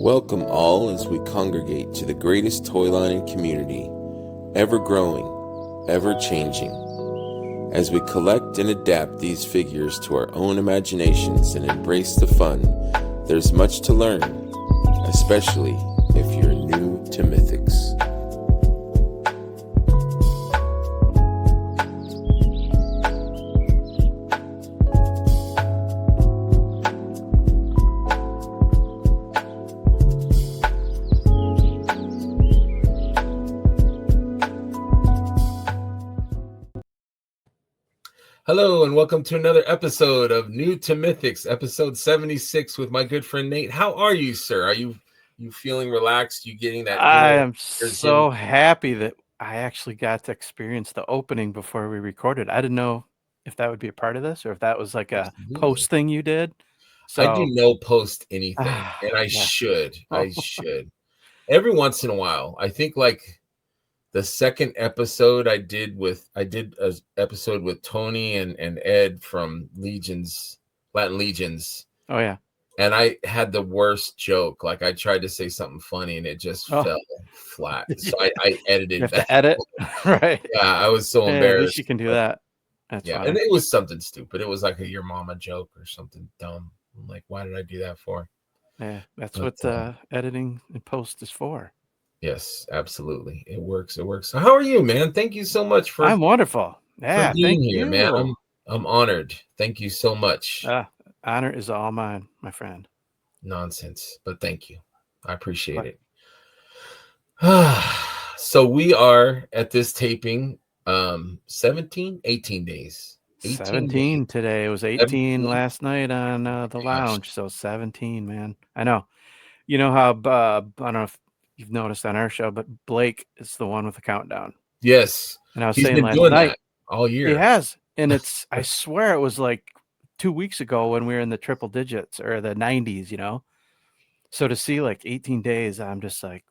Welcome all as we congregate to the greatest toy line in community, ever growing, ever changing. As we collect and adapt these figures to our own imaginations and embrace the fun, there's much to learn, especially if you're new to Mythics. Hello and welcome to another episode of New to Mythics, episode 76 with my good friend Nate. How are you, sir? Are you feeling relaxed? You getting that I inner am so happy that I actually got to experience the opening before we recorded. I didn't know if that would be a part of this or if that was like a post thing you did. I do So no post anything, and I yeah. should. I should. Every once in a while. I think like the second episode I did an episode with Tony and Ed from Latin Legions. Oh yeah. And I had the worst joke. Like I tried to say something funny and it just fell flat. So I edited You have that. to edit. Right. Yeah, I was so Yeah, embarrassed. at least you can do that. That's yeah, funny. and it was something stupid. It was like a your mama joke or something dumb. I'm like, why did I do that for? Yeah, that's what editing and post is for. Yes, absolutely. It works. It works. So how are you, man? Thank you so much for I'm wonderful. Yeah, being thank here, you. man. I'm honored. Thank you so much. Honor is all mine, my friend. Nonsense, but thank you. I appreciate it. So we are at this taping 18 days. 17 today. It was 18 last night on the lounge. So 17, man. I know. You know how, I don't know if you've noticed on our show, but Blake is the one with the countdown. Yes. And I was He's saying been last doing night, that all year. He has. And it's, I swear it was like 2 weeks ago when we were in the triple digits or the 90s, you know? So to see like 18 days, I'm just like,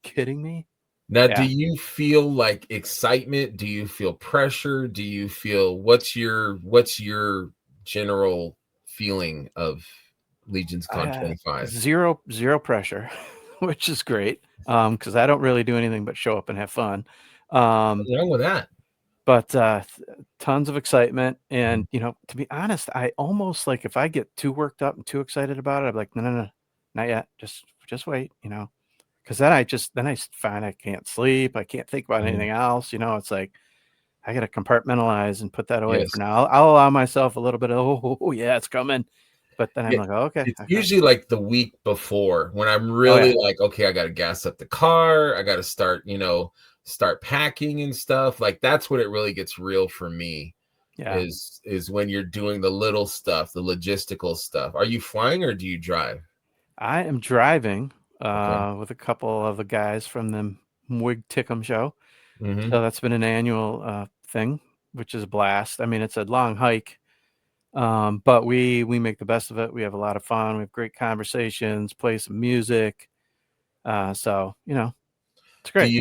kidding me? Now, do you feel like excitement? Do you feel pressure? Do you feel what's your general feeling of Legion's Con 25? Zero pressure, which is great. Because I don't really do anything but show up and have fun. What's wrong with that? But tons of excitement. And, to be honest, I almost like if I get too worked up and too excited about it, I'm like, no, not yet. Just wait, because then I find I can't sleep. I can't think about anything else. It's like I got to compartmentalize and put that away for now. I'll allow myself a little bit of, oh yeah, it's coming. But then I'm like, okay. It's usually like the week before when I'm really like, okay, I got to gas up the car. I got to start packing and stuff. Like that's when it really gets real for me. Yeah. Is when you're doing the little stuff, the logistical stuff. Are you flying or do you drive? I am driving with a couple of the guys from the Mwig Tickum show. Mm-hmm. So that's been an annual thing, which is a blast. I mean, it's a long hike, but we make the best of it. We have a lot of fun. We have great conversations, play some music. So, it's great.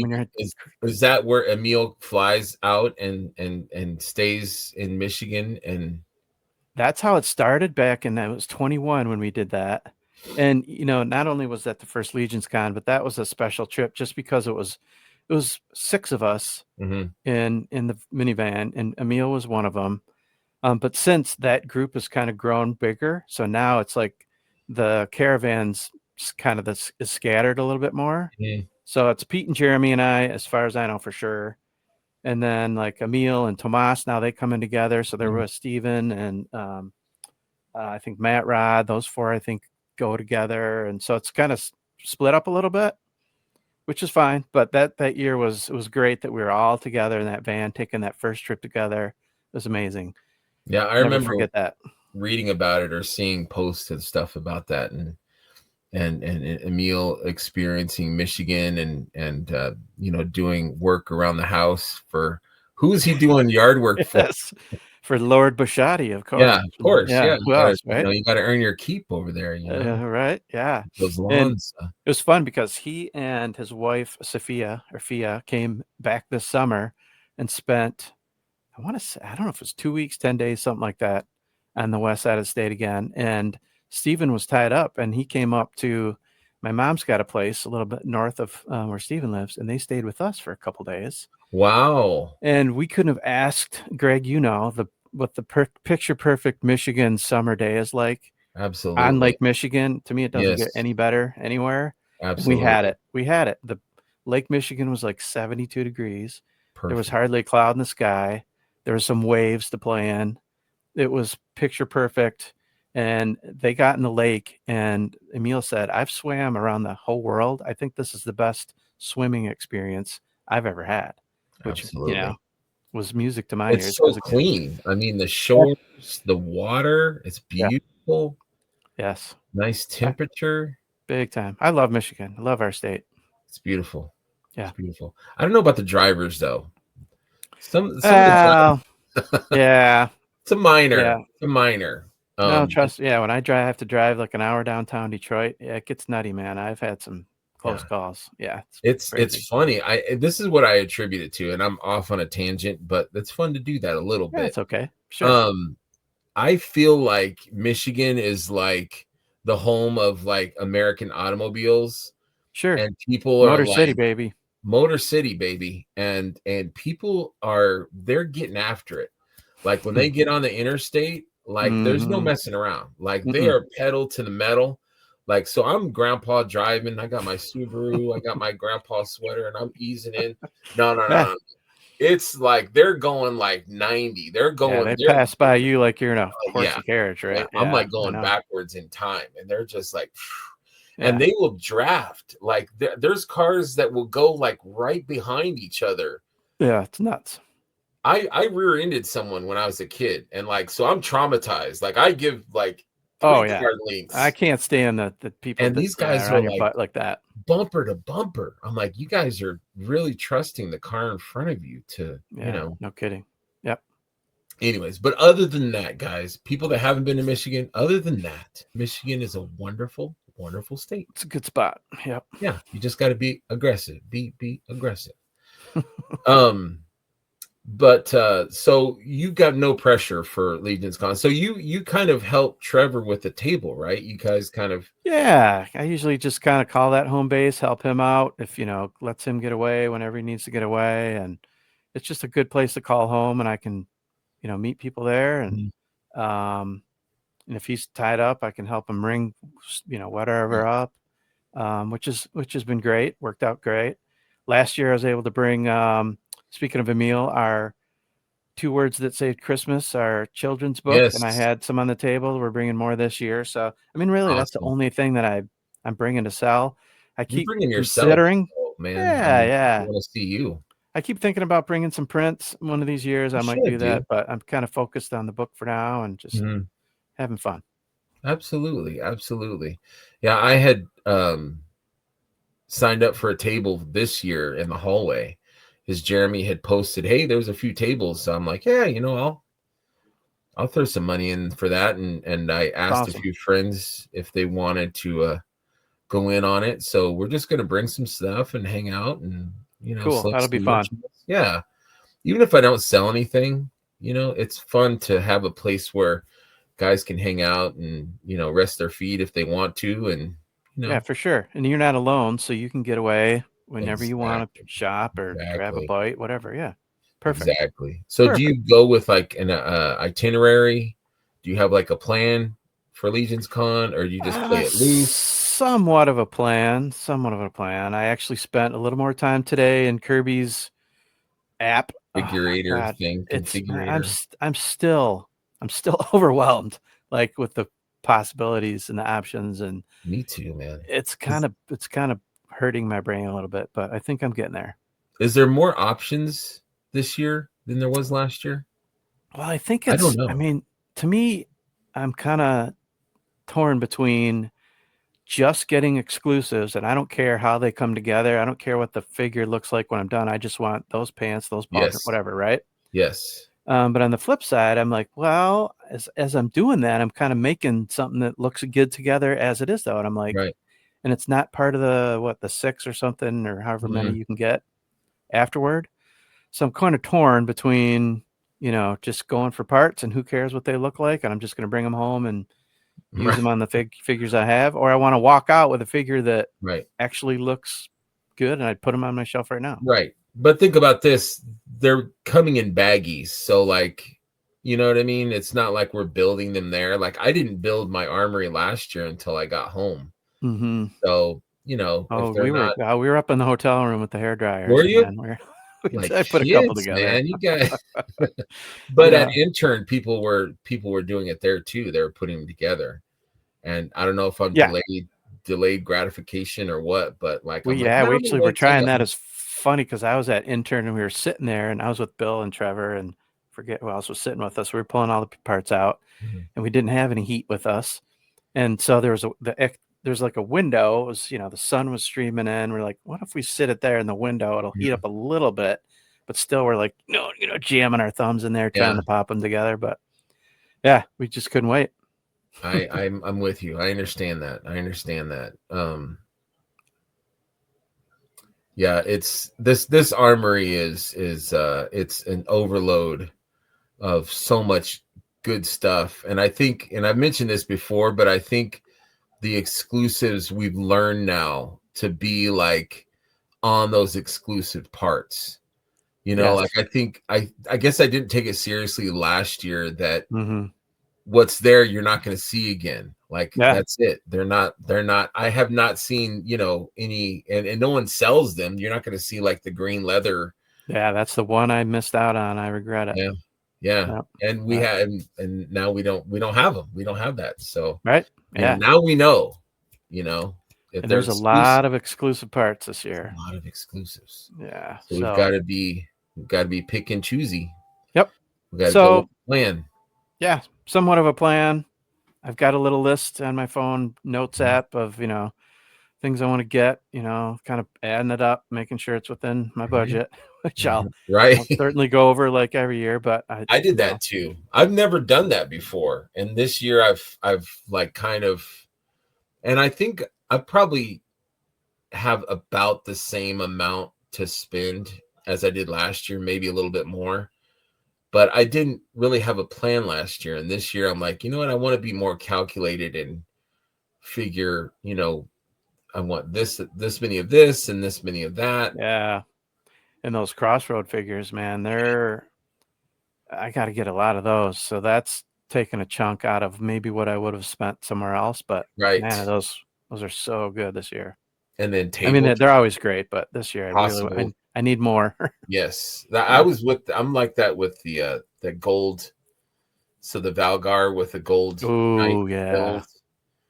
Is that where Emil flies out and stays in Michigan? And that's how it started back in, I was 21 when we did that. And, not only was that the first Legion's Con, but that was a special trip just because it was 6 of us in the minivan, and Emil was one of them. But since that group has kind of grown bigger, so now it's like the caravans kind of is scattered a little bit more. So it's Pete and Jeremy and I, as far as I know for sure. And then like Emil and Tomas, now they come in together. So there was Steven and I think Matt Rod, those 4, I think, go together. And so it's kind of split up a little bit, which is fine. But that year it was great that we were all together in that van, taking that first trip together. It was amazing. Yeah, I remember forget that. Reading about it or seeing posts and stuff about that, and Emil experiencing Michigan and doing work around the house for who is he doing yard work for? For Lord Bashadi, of course. Yeah, of course. Yeah. Who else, right? You got to earn your keep over there. Right. Yeah. Those lawns. And it was fun because he and his wife Sophia or Fia came back this summer and spent, I want to say, I don't know if it was 2 weeks, 10 days, something like that, on the west side of the state again. And Stephen was tied up, and he came up to my mom's got a place a little bit north of where Steven lives, and they stayed with us for a couple days. Wow. And we couldn't have asked Greg, what the picture perfect Michigan summer day is like on Absolutely. Lake Michigan. To me, it doesn't get Yes. any better anywhere. And we had Absolutely. it. We had it. The Lake Michigan was like 72 degrees. There was Perfect. hardly a cloud in the sky. There was some waves to play in. It was picture perfect. And they got in the lake, and Emil said, I've swam around the whole world. I think this is the best swimming experience I've ever had, which, Absolutely. was music to my It's ears so because, again, clean. I mean, the shores, the water, it's yeah, beautiful. yes, Nice I- temperature. big time. I love Michigan. I love our state. It's beautiful. It's Yeah. beautiful. I don't know about the drivers though. Some of the Well, yeah, it's a minor. yeah. It's a minor. No, Um, trust. Yeah, when I have to drive like an hour downtown Detroit, yeah, it gets nutty, man. I've had some close yeah. calls. Yeah, it's It's crazy. funny. This is what I attribute it to, and I'm off on a tangent, but it's fun to do that a little Yeah, bit. it's okay. Sure, Um, I feel like Michigan is like the home of like American automobiles, sure. and people are Motor City, like baby. Motor City, baby, and people they're getting after it. Like when they get on the interstate, like there's no Mm-hmm. messing around. Like they Mm-mm. are pedal to the metal. Like so, I'm grandpa driving. I got my Subaru. I got my grandpa sweater, and I'm easing in. No, no, no, Yeah, no. It's like they're going like 90. They're yeah. going. They pass by you like you're in a Yeah, horsey carriage, yeah. right? I'm Yeah, like I going know. backwards in time, and they're just like, and Yeah, they will draft. Like there's cars that will go like right behind each other. yeah. It's nuts. I rear-ended someone when I was a kid, and like so I'm traumatized. Like I give like Oh three yeah, card I links, can't stand the people and that these guys are are on your like butt like that. bumper to bumper. I'm like, you guys are really trusting the car in front of you to, Yeah, no kidding. Yep, Anyways, but other than that, guys, people that haven't been to Michigan, other than that, Michigan is a wonderful, wonderful state. it's a good spot. Yep. Yeah, you just got to be aggressive. Be aggressive. Um, but so you got no pressure for Legion's Con. So you kind of helped Trevor with the table, right? You guys kind of Yeah, I usually just kind of call that home base, help him out if, lets him get away whenever he needs to get away. And it's just a good place to call home, and I can, meet people there. Mhm. Um, and if he's tied up, I can help him ring, whatever up, which has been great, worked out great. Last year, I was able to bring, speaking of Emil, our Two Words That Saved Christmas, our children's book, and I Yes, had some on the table. We're bringing more this year. So, I mean, really, that's the awesome. only thing that I'm bringing to sell. I You're keep bringing yourself, considering, oh, man. I yeah, mean, yeah. people want to see you. I keep thinking about bringing some prints one of these years. You I might do should, that, dude. but I'm kind of focused on the book for now and just Mhm. having fun. Absolutely, absolutely. Yeah, I had signed up for a table this year in the hallway because Jeremy had posted, "Hey, there's a few tables." So I'm like, "Yeah, I'll throw some money in for that." And I It's asked a awesome. few friends if they wanted to go in on it. So we're just gonna bring some stuff and hang out and Cool. select That'll be some fun. merchandise. Yeah, even if I don't sell anything, it's fun to have a place where guys can hang out and rest their feet if they want to, and you Yeah, know for sure. And you're not alone, so you can get away whenever you want to exactly, shop or grab a exactly. bite, whatever. Yeah. Perfect. Exactly. So do Perfect. you go with like an itinerary? Do you have like a plan for Legion's Con, or you just play it loose? Somewhat of a plan. Somewhat of a plan. I actually spent a little more time today in Kirby's app. Oh my Figurator God. thing, It's man, configurator. I'm still overwhelmed, like with the possibilities and the options, and Me too, man. it's kind of hurting my brain a little bit, but I think I'm getting there. Is there more options this year than there was last year? Well, I think I don't I know. mean, to me, I'm kind of torn between just getting exclusives, and I don't care how they come together. I don't care what the figure looks like when I'm done. I just want those pants, those bars, Yes. whatever, right? Yes. But on the flip side, I'm like, well, as I'm doing that, I'm kind of making something that looks good together as it is, though. And I'm like, Right. and it's not part of the six or something or however many Mhm. you can get afterward. So I'm kind of torn between, just going for parts and who cares what they look like, and I'm just going to bring them home and use them on the figures I have, or I want to walk out with a figure that Right. actually looks good, and I'd put them on my shelf right now. Right. But think about this. They're coming in baggies. So like, you know what I mean? It's not like we're building them there. Like I didn't build my armory last year until I got home. Mm-hmm. So, you know, if Oh, they're not, we were up in the hotel room with the hair dryers, were you? man. Like I put a couple kids, together. man. You got but Yeah. at intern, people were doing it there too. They were putting them together. And I don't know if I'm Yeah. delayed gratification or what, but like I'm We like, no, I'm gonna actually were wait till I trying get that. home. As funny because I was at intern and we were sitting there, and I was with Bill and Trevor and forget who else was sitting with us. We were pulling all the parts out, Mhm. and we didn't have any heat with us, and so there's like a window. It was, the sun was streaming in. We're like, what if we sit it there in the window? It'll heat Yeah. up a little bit, but still we're like, no, jamming our thumbs in there trying Yeah. to pop them together. But yeah, we just couldn't wait. I'm with you. I understand that. Yeah, it's this armory is it's an overload of so much good stuff. And I think, and I've mentioned this before, but I think the exclusives we've learned now to be like on those exclusive parts. Yes. Like I think I guess I didn't take it seriously last year that Mm-hmm. what's there you're not going to see again. Like Yeah. that's it. They're not I have not seen, any, and no one sells them. You're not going to see like the green leather. Yeah. That's the one I missed out on. I regret it. Yeah. Yeah. Yep. And we have, and now we don't have them. We don't have that. So, Right. Yeah. now we know, you know, if And they're there's a exclusive, lot of exclusive parts this year. a lot of exclusives. Yeah. So we've got to be pick and choosy. Yep. We got to go with So the plan. yeah, somewhat of a plan. I've got a little list on my phone notes Mhm. app of, things I want to get, kind of adding it up, making sure it's within my budget, which Right. I'll certainly go over like every year, but I did that too. I've never done that before. And this year I've like kind of, and I think I probably have about the same amount to spend as I did last year, maybe a little bit more. But I didn't really have a plan last year. And this year I'm like, you know what? I want to be more calculated and figure, I want this many of this and this many of that. yeah. And those crossroad figures, man, I got to get a lot of those. So that's taking a chunk out of maybe what I would have spent somewhere else. But Right. man, those are so good this year. And then I mean, table they're always great, but this year possible. I need more. Yes. Yeah. I'm like that with the gold. So the Valgar with the gold knight Oh yeah.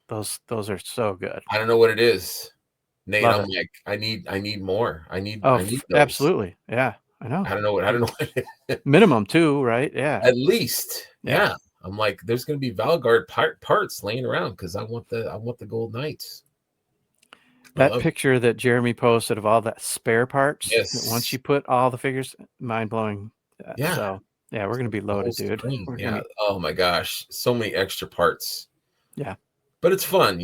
build. Those are so good. I don't know what it is. Nate, Love I'm it. like, I need more. Oh, I need those. absolutely. Yeah, I know. I don't know what it is. Minimum too, right? Yeah. At least. Yeah. Yeah. I'm like, there's gonna be Valgard parts laying around because I want the gold knights. I That love it. picture that Jeremy posted of all that spare parts, that once Yes. you put all the figures, mind blowing. Yeah. So yeah, we're gonna be The whole loaded, dude. screen. We're gonna Yeah. be Oh my gosh. So many extra parts. yeah, But it's fun,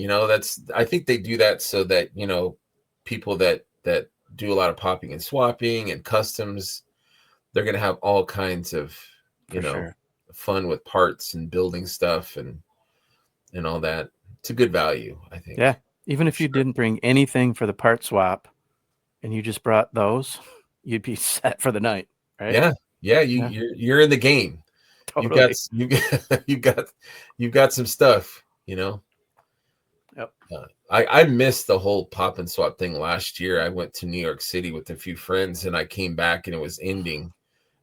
I think they do that so that, people that do a lot of popping and swapping and customs, they're going to have all kinds of, for sure. fun with parts and building stuff and all that. It's a good value, I think. Yeah. Even if you Sure. didn't bring anything for the part swap and you just brought those, you'd be set for the night, right? Yeah. Yeah, Yeah, you're in the game. You've got totally. you've got you've got some stuff, Yep. I missed the whole pop and swap thing last year. I went to New York City with a few friends and I came back and it was ending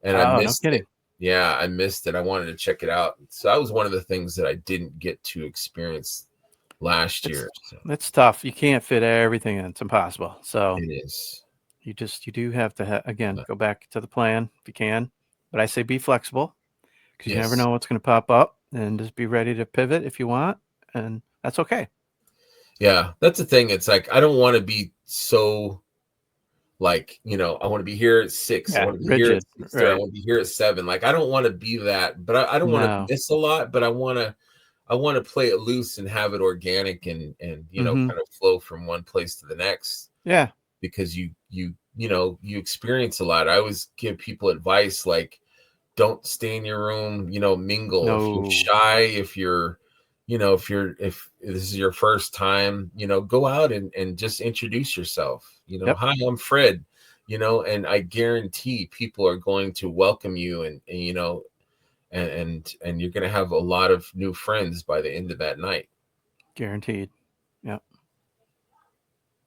and I Oh, no missed it. kidding. Yeah, I missed it. I wanted to check it out. So that was one of the things that I didn't get to experience last It's year. So it's tough. You can't fit everything in. It's impossible. So it is. you do have to again Uh, go back to the plan if you can. But I say be flexible because you never yes. know what's going to pop up, and just be ready to pivot if you want, and that's okay. Yeah, that's the thing. It's like I don't want to be so like, I want to be here at 6. I Yeah, want to be here at rigid, 6:30. I right? want to be here at 7. Like I don't want to be that, but I don't want to No. miss a lot, but I want to play it loose and have it organic and Mm-hmm. kind of flow from one place to the next Yeah. because you experience a lot. I always give people advice like don't stay in your room, mingle. If you're No. shy, if you're if this is your first time, go out and just introduce yourself. Yep. Hi, I'm Fred. And I guarantee people are going to welcome you, and you're going to have a lot of new friends by the end of that night. Guaranteed. Yep.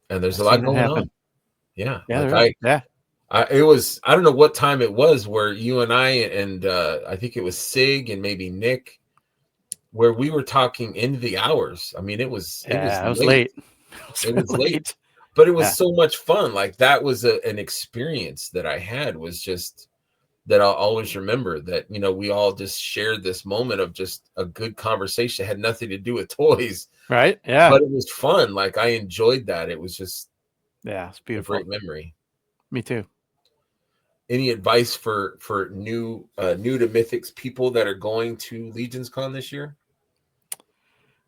And there's I've a lot seen it going on. happen. Yeah, Yeah, like there is. Yeah. it was, I don't know what time it was where you and I and I think it was Sig and maybe Nick, where we were talking into the hours. I mean, it was Yeah, I was late. late. I was It was late, late. but it was Yeah. so much fun. Like that was an experience that I had, was just that I'll always remember, that, we all just shared this moment of just a good conversation. It had nothing to do with toys, Right. Yeah. but it was fun. Like I enjoyed that. It was just Yeah. It's a great beautiful. memory. Me too. Any advice for new to Mythics people that are going to Legions Con this year?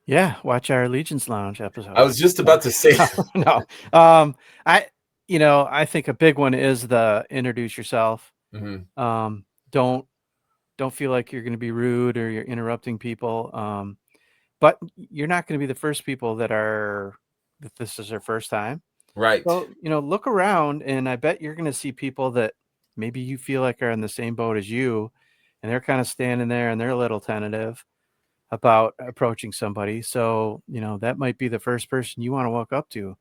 Yeah. Watch our Legions Lounge I episode. was just No, about to say. no, no. I, I think a big one is the introduce yourself. Mhm. Um, don't don't feel like you're going to be rude or you're interrupting people. But you're not going to be the first people that this is their first time. Right. So, look around, and I bet you're going to see people that maybe you feel like are in the same boat as you, and they're kind of standing there and they're a little tentative about approaching somebody. So, that might be the first person you want to walk up to.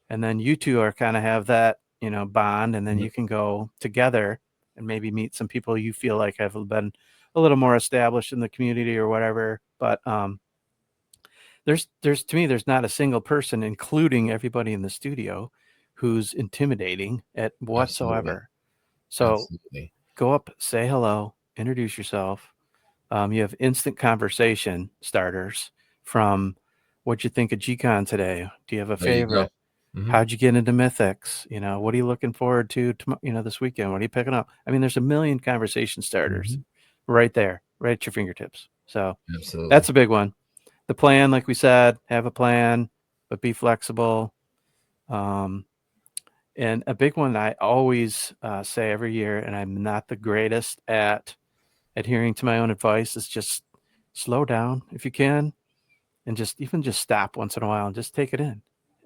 And then you two are kind of have that, bond, and then Mhm. you can go together and maybe meet some people you feel like have been a little more established in the community or whatever. But there's to me, there's not a single person, including everybody in the studio, who's intimidating at Absolutely. whatsoever. So Absolutely. go up, say hello, introduce yourself. You have instant conversation starters from what'd you think of GCon today? Do you have a There you go. favorite? Mhm. How'd you get into Mythics? What are you looking forward to this weekend? What are you picking up? I mean, there's a million conversation starters Mhm. right there, right at your fingertips. So Absolutely. that's a big one. The plan, like we said, have a plan, but be flexible. Um, and a big one I always say every year, and I'm not the greatest at adhering to my own advice, is just slow down if you can, and just stop once in a while and just take it in,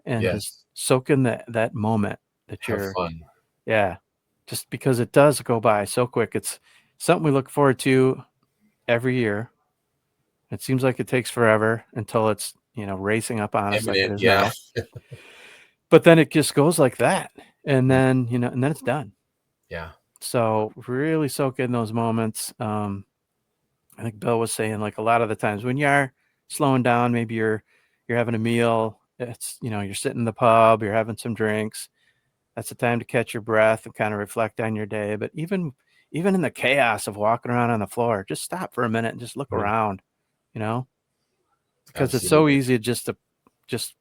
and just Yes. soak in that moment that Have you're. fun. Yeah, just because it does go by so quick. It's something we look forward to every year. It seems like it takes forever until it's, racing up on us like it Imminent. is Yeah. now. But then it just goes like that. And then, and then it's done. Yeah. So really soak in those moments. I think Bill was saying, like, a lot of the times when you are slowing down, maybe you're having a meal, it's, you're sitting in the pub, you're having some drinks. That's the time to catch your breath and kind of reflect on your day. But even in the chaos of walking around on the floor, just stop for a minute and just look Mhm. around, you know, because it's so Absolutely. easy to just,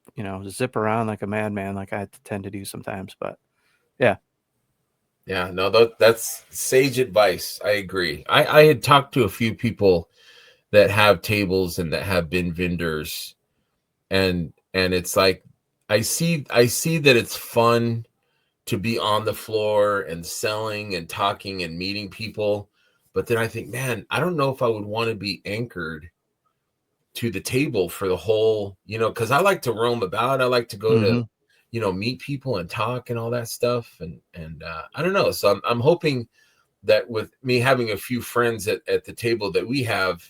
zip around like a madman, like I tend to do sometimes. But yeah. Yeah. No, that's sage advice. I agree. I had talked to a few people that have tables and that have been vendors, and it's like I see that it's fun to be on the floor and selling and talking and meeting people. But then I think, man, I don't know if I would want to be anchored to the table for the whole, because I like to roam about. I like to go to, Hmm. meet people and talk and all that stuff. And I don't know. So I'm hoping that with me having a few friends at the table that we have,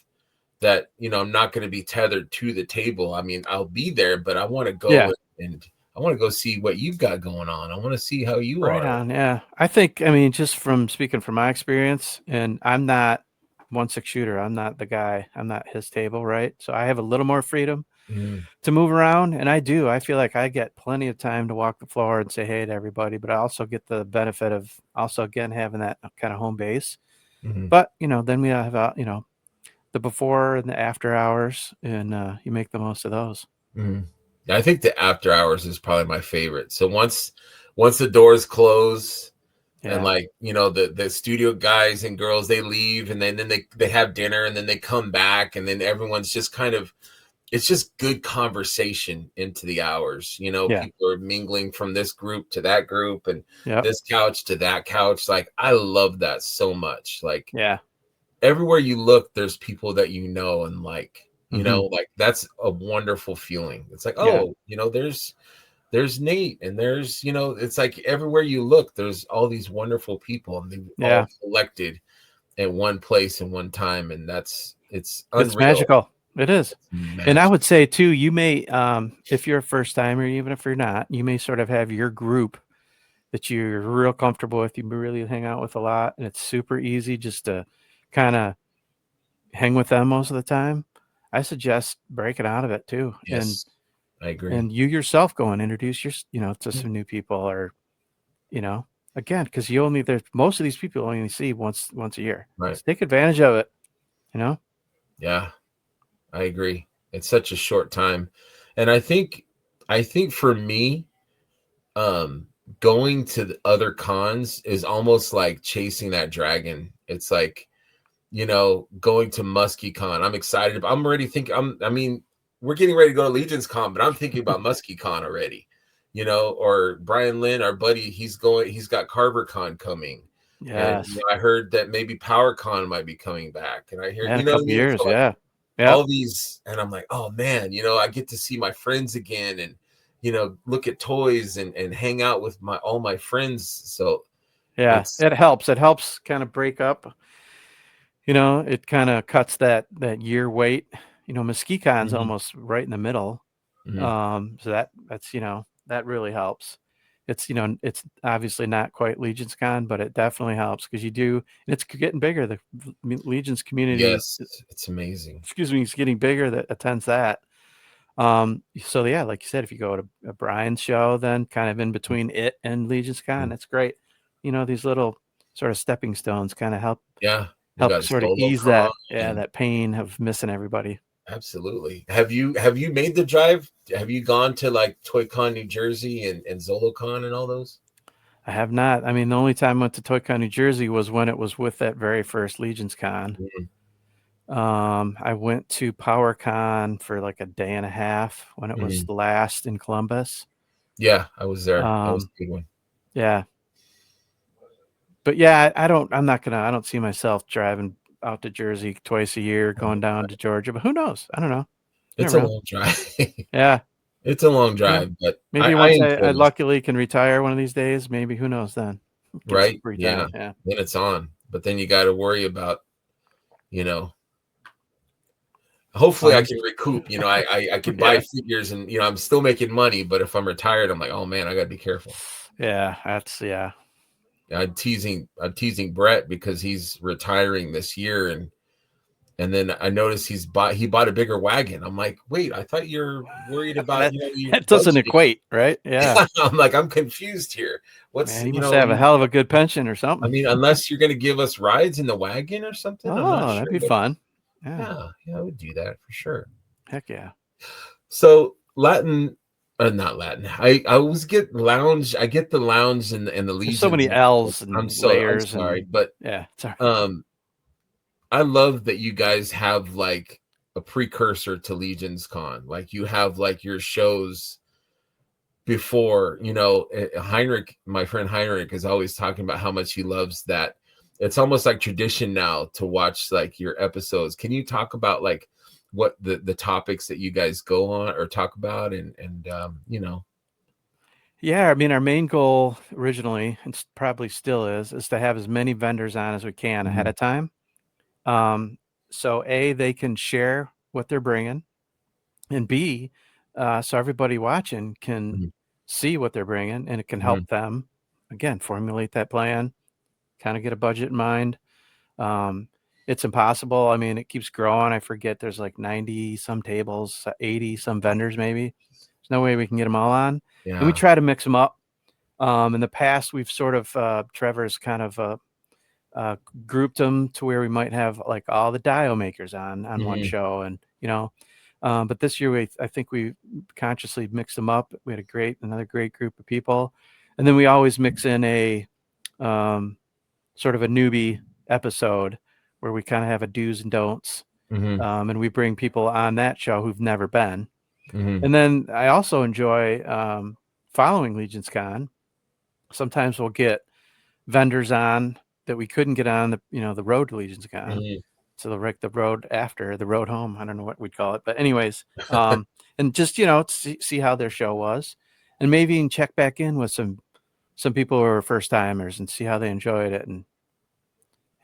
that, I'm not going to be tethered to the table. I mean, I'll be there, but I want to go, Yeah. and I want to go see what you've got going on. I want to see how you Right are. on. Yeah. I mean, just from speaking from my experience, and I'm not 1-6 shooter. I'm not the guy. I'm not his table, right? So I have a little more freedom Mhm. to move around, and I do. I feel like I get plenty of time to walk the floor and say hey to everybody, but I also get the benefit of also again having that kind of home base. Mhm. But then we have the before and the after hours, and you make the most of those. Mhm. I think the after hours is probably my favorite. So once the doors close, and Yeah. like, the studio guys and girls, they leave, and then they have dinner, and then they come back, and then everyone's just kind of, it's just good conversation into the hours. Yeah. People are mingling from this group to that group, and Yep. this couch to that couch. Like I love that so much. Like Yeah. everywhere you look, there's people that and like, You know, like that's a wonderful feeling. It's like, Yeah. oh, there's Nate, and there's, it's like everywhere you look, there's all these wonderful people, and they've Yeah. all collected at one place in one time, and it's It's unreal. magical. It is. It's And I magic. would say too, you may, if you're a first timer, even if you're not, you may sort of have your group that you're real comfortable with, you really hang out with a lot, and it's super easy just to kind of hang with them most of the time. I suggest breaking out of it too, Yes, I agree. and you yourself go and introduce to Mm, some new people, or you know, again, because you only there's most of these people you only see once a year. right. So take advantage of it. You know. Yeah, I agree. It's such a short time. And I think for me, um going to the other cons is almost like chasing that dragon. It's like, going to MuskyCon. I'm excited. I'm already thinking. I mean, we're getting ready to go to Legion's Con, but I'm thinking about MuskyCon already. Or Brian Lynn, our buddy, he's going. He's got CarverCon coming, and Yes. I heard that maybe PowerCon might be coming back. And I hear, Yeah, in a what I couple mean. years. So like Yeah. Yep. all these, and I'm like, oh man, I get to see my friends again, and look at toys and hang out with all my friends. So Yeah. it's. It helps. It helps kind of break up. It kind of cuts that year wait. Mesquicon's Mhm, almost right in the middle. mhm. So that's that really helps. It's obviously not quite Legion's Con, but it definitely helps because it's getting bigger. The Legion's community, Yes, it's amazing. excuse me, is getting bigger that attends that. So yeah, like you said, if you go to a Brian's show, then kind of in between it and Legion's Con, Mhm. that's great. These little sort of stepping stones kind of Yeah, we help got sort of Solo ease Con, and that pain of missing everybody. absolutely. Have you made the drive? Have you gone to like ToyCon New Jersey and ZoloCon and all those? I have not. I mean, the only time I went to ToyCon, New Jersey was when it was with that very first Legion's Con. Mhm, I went to PowerCon for like a day and a half when it was mhm. last in Columbus. Yeah, I was there. That was Um, a good one. yeah, but yeah, I don't see myself driving out to Jersey twice a year, going down to Georgia, but who knows? I don't know. You It's never a know. long drive. Yeah, It's a long yeah. drive, but I, Maybe I once I enjoy this. luckily can retire one of these days, maybe who knows then? Get some Right? free Yeah. time. Yeah. Then it's on. But then you got to worry about, you know, hopefully I Funds. can recoup. I can buy Yeah. figures, and I'm still making money, but if I'm retired, I'm like, oh man, I got to be careful. Yeah. Yeah. I'm teasing Brett because he's retiring this year, and then I noticed he bought a bigger wagon. I'm like, wait, I thought you're worried about that you that doesn't budgeting. equate, right? Yeah. I'm like, I'm confused here. What's Man, you must have a hell of a good pension or I something. mean, unless you're gonna give us rides in the wagon or something, I'm not Oh, that'd sure be what. fun. Yeah. Yeah, yeah, I would do that for sure. Heck yeah. So Latin, not Latin. I always get lounge. I get the lounge and the There's so legions. many L's and I'm layers sorry, and but yeah, sorry. um, I love that you guys have like a precursor to Legions Con. Like you have like your shows before. Heinrich, my friend Heinrich, is always talking about how much he loves that. It's almost like tradition now to watch like your episodes. Can you talk about like what the topics that you guys go on or talk about, and. Yeah, I mean our main goal originally, and probably still is to have as many vendors on as we can ahead Mhm, of time. So they can share what they're bringing, and B, so everybody watching can mhm, see what they're bringing, and it can mhm, help them again formulate that plan, kind of get a budget in mind. Um, it's impossible. I mean, it keeps growing. I forget there's like 90 some tables, 80 some vendors maybe. There's no way we can get them all on, and we yeah. try to mix them up. In the past, we've sort of Trevor's kind of uh, grouped them to where we might have like all the dio makers on one Mhm, show, and but this year I think we consciously mixed them up. We had another great group of people, and then we always mix in a um, sort of a newbie episode where we kind of have a do's and don'ts, mhm, and we bring people on that show who've never been. mhm, And then I also enjoy following Legion's Con. Sometimes we'll get vendors on that we couldn't get on the road to Legion's Con. mhm. So the road after the road home. I don't know what we'd call it, but anyways, and just see how their show was, and maybe even check back in with some people who are first timers and see how they enjoyed it,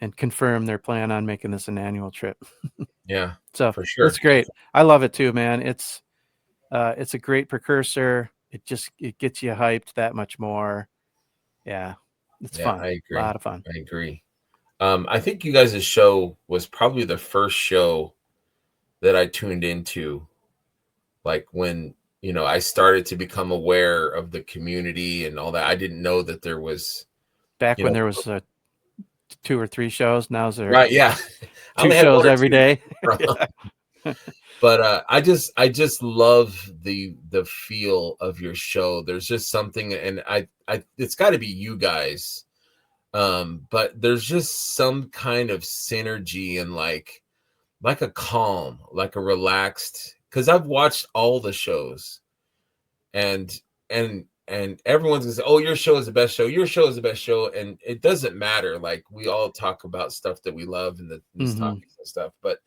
and confirm their plan on making this an annual trip. Yeah, So for it's sure. great. I love it too, man. It's a great precursor. It gets you hyped that much more. Yeah, it's Yeah, fun. I A lot agree. of fun. I agree. I think you guys' show was probably the first show that I tuned into, like when, I started to become aware of the community and all that. I didn't know that there was, Back you when know, there was 2 or 3 shows, now right. Yeah. I two only had shows one or every two to day. pick from. But I just love the feel of your show. There's just something, and I it's got to be you guys. But there's just some kind of synergy and like a calm, like a relaxed, because I've watched all the shows, and and everyone's gonna say, oh, your show is the best show, your show is the best show, and it doesn't matter. Like, we all talk about stuff that we love and these Hmm. topics and stuff, but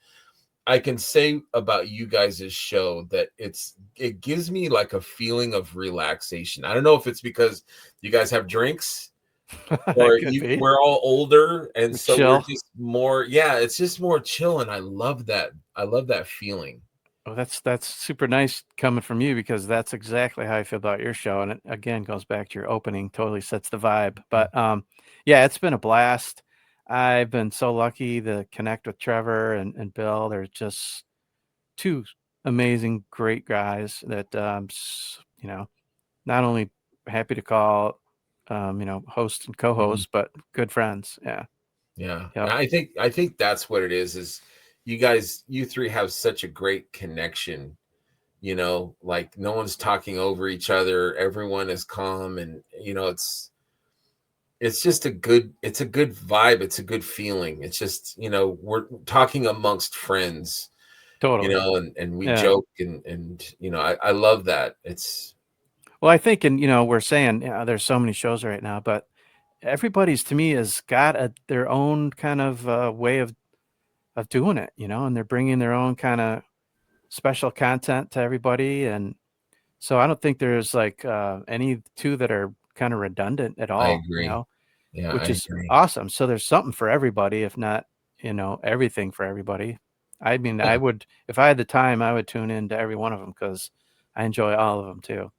I can say about you guys' show that it gives me like a feeling of relaxation. I don't know if it's because you guys have drinks, That or could be. we're all older, and We so we're chill. just more, yeah, it's just more chill, and I love that. I love that feeling. Oh, that's super nice coming from you, because that's exactly how I feel about your show. And it again goes back to your opening, totally sets the vibe. But yeah, it's been a blast. I've been so lucky to connect with Trevor and Bill. They're just two amazing, great guys that not only happy to call host and Mhm. co-host, but good friends. Yeah. Yeah. And Yep. I think that's what it is you three have such a great connection, like no one's talking over each other, everyone is calm, and it's just it's a good vibe, it's a good feeling. It's just, we're talking amongst friends, Totally. and we Yeah. joke, and I love that. It's Well, I think, and we're saying, there's so many shows right now, but everybody's, to me, has got their own kind of way of doing it, and they're bringing their own kind of special content to everybody, and so I don't think there's like any two that are kind of redundant at I all, agree. Yeah, I which is agree. awesome. So there's something for everybody, if not, everything for everybody. I mean, Yeah. I would, if I had the time, I would tune into every one of them, because I enjoy all of them too.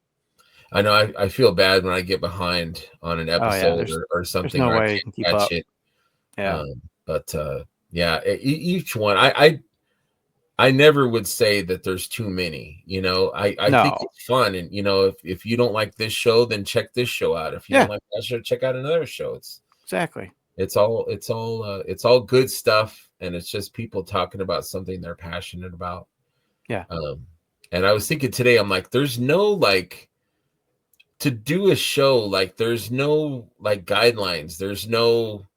I know I feel bad when I get behind on an Oh yeah, episode there's or there's something, no or I way you can't can keep catch up. it. Yeah. But yeah, each one, I never would say that there's too many. I think No. it's fun, and if you don't like this show, then check this show out. If you don't Yeah, like that show, check out another show. exactly. It's all good stuff, and it's just people talking about something they're passionate about. Yeah. Um, and I was thinking today, I'm like, there's no like to do a show, like there's no like guidelines, there's no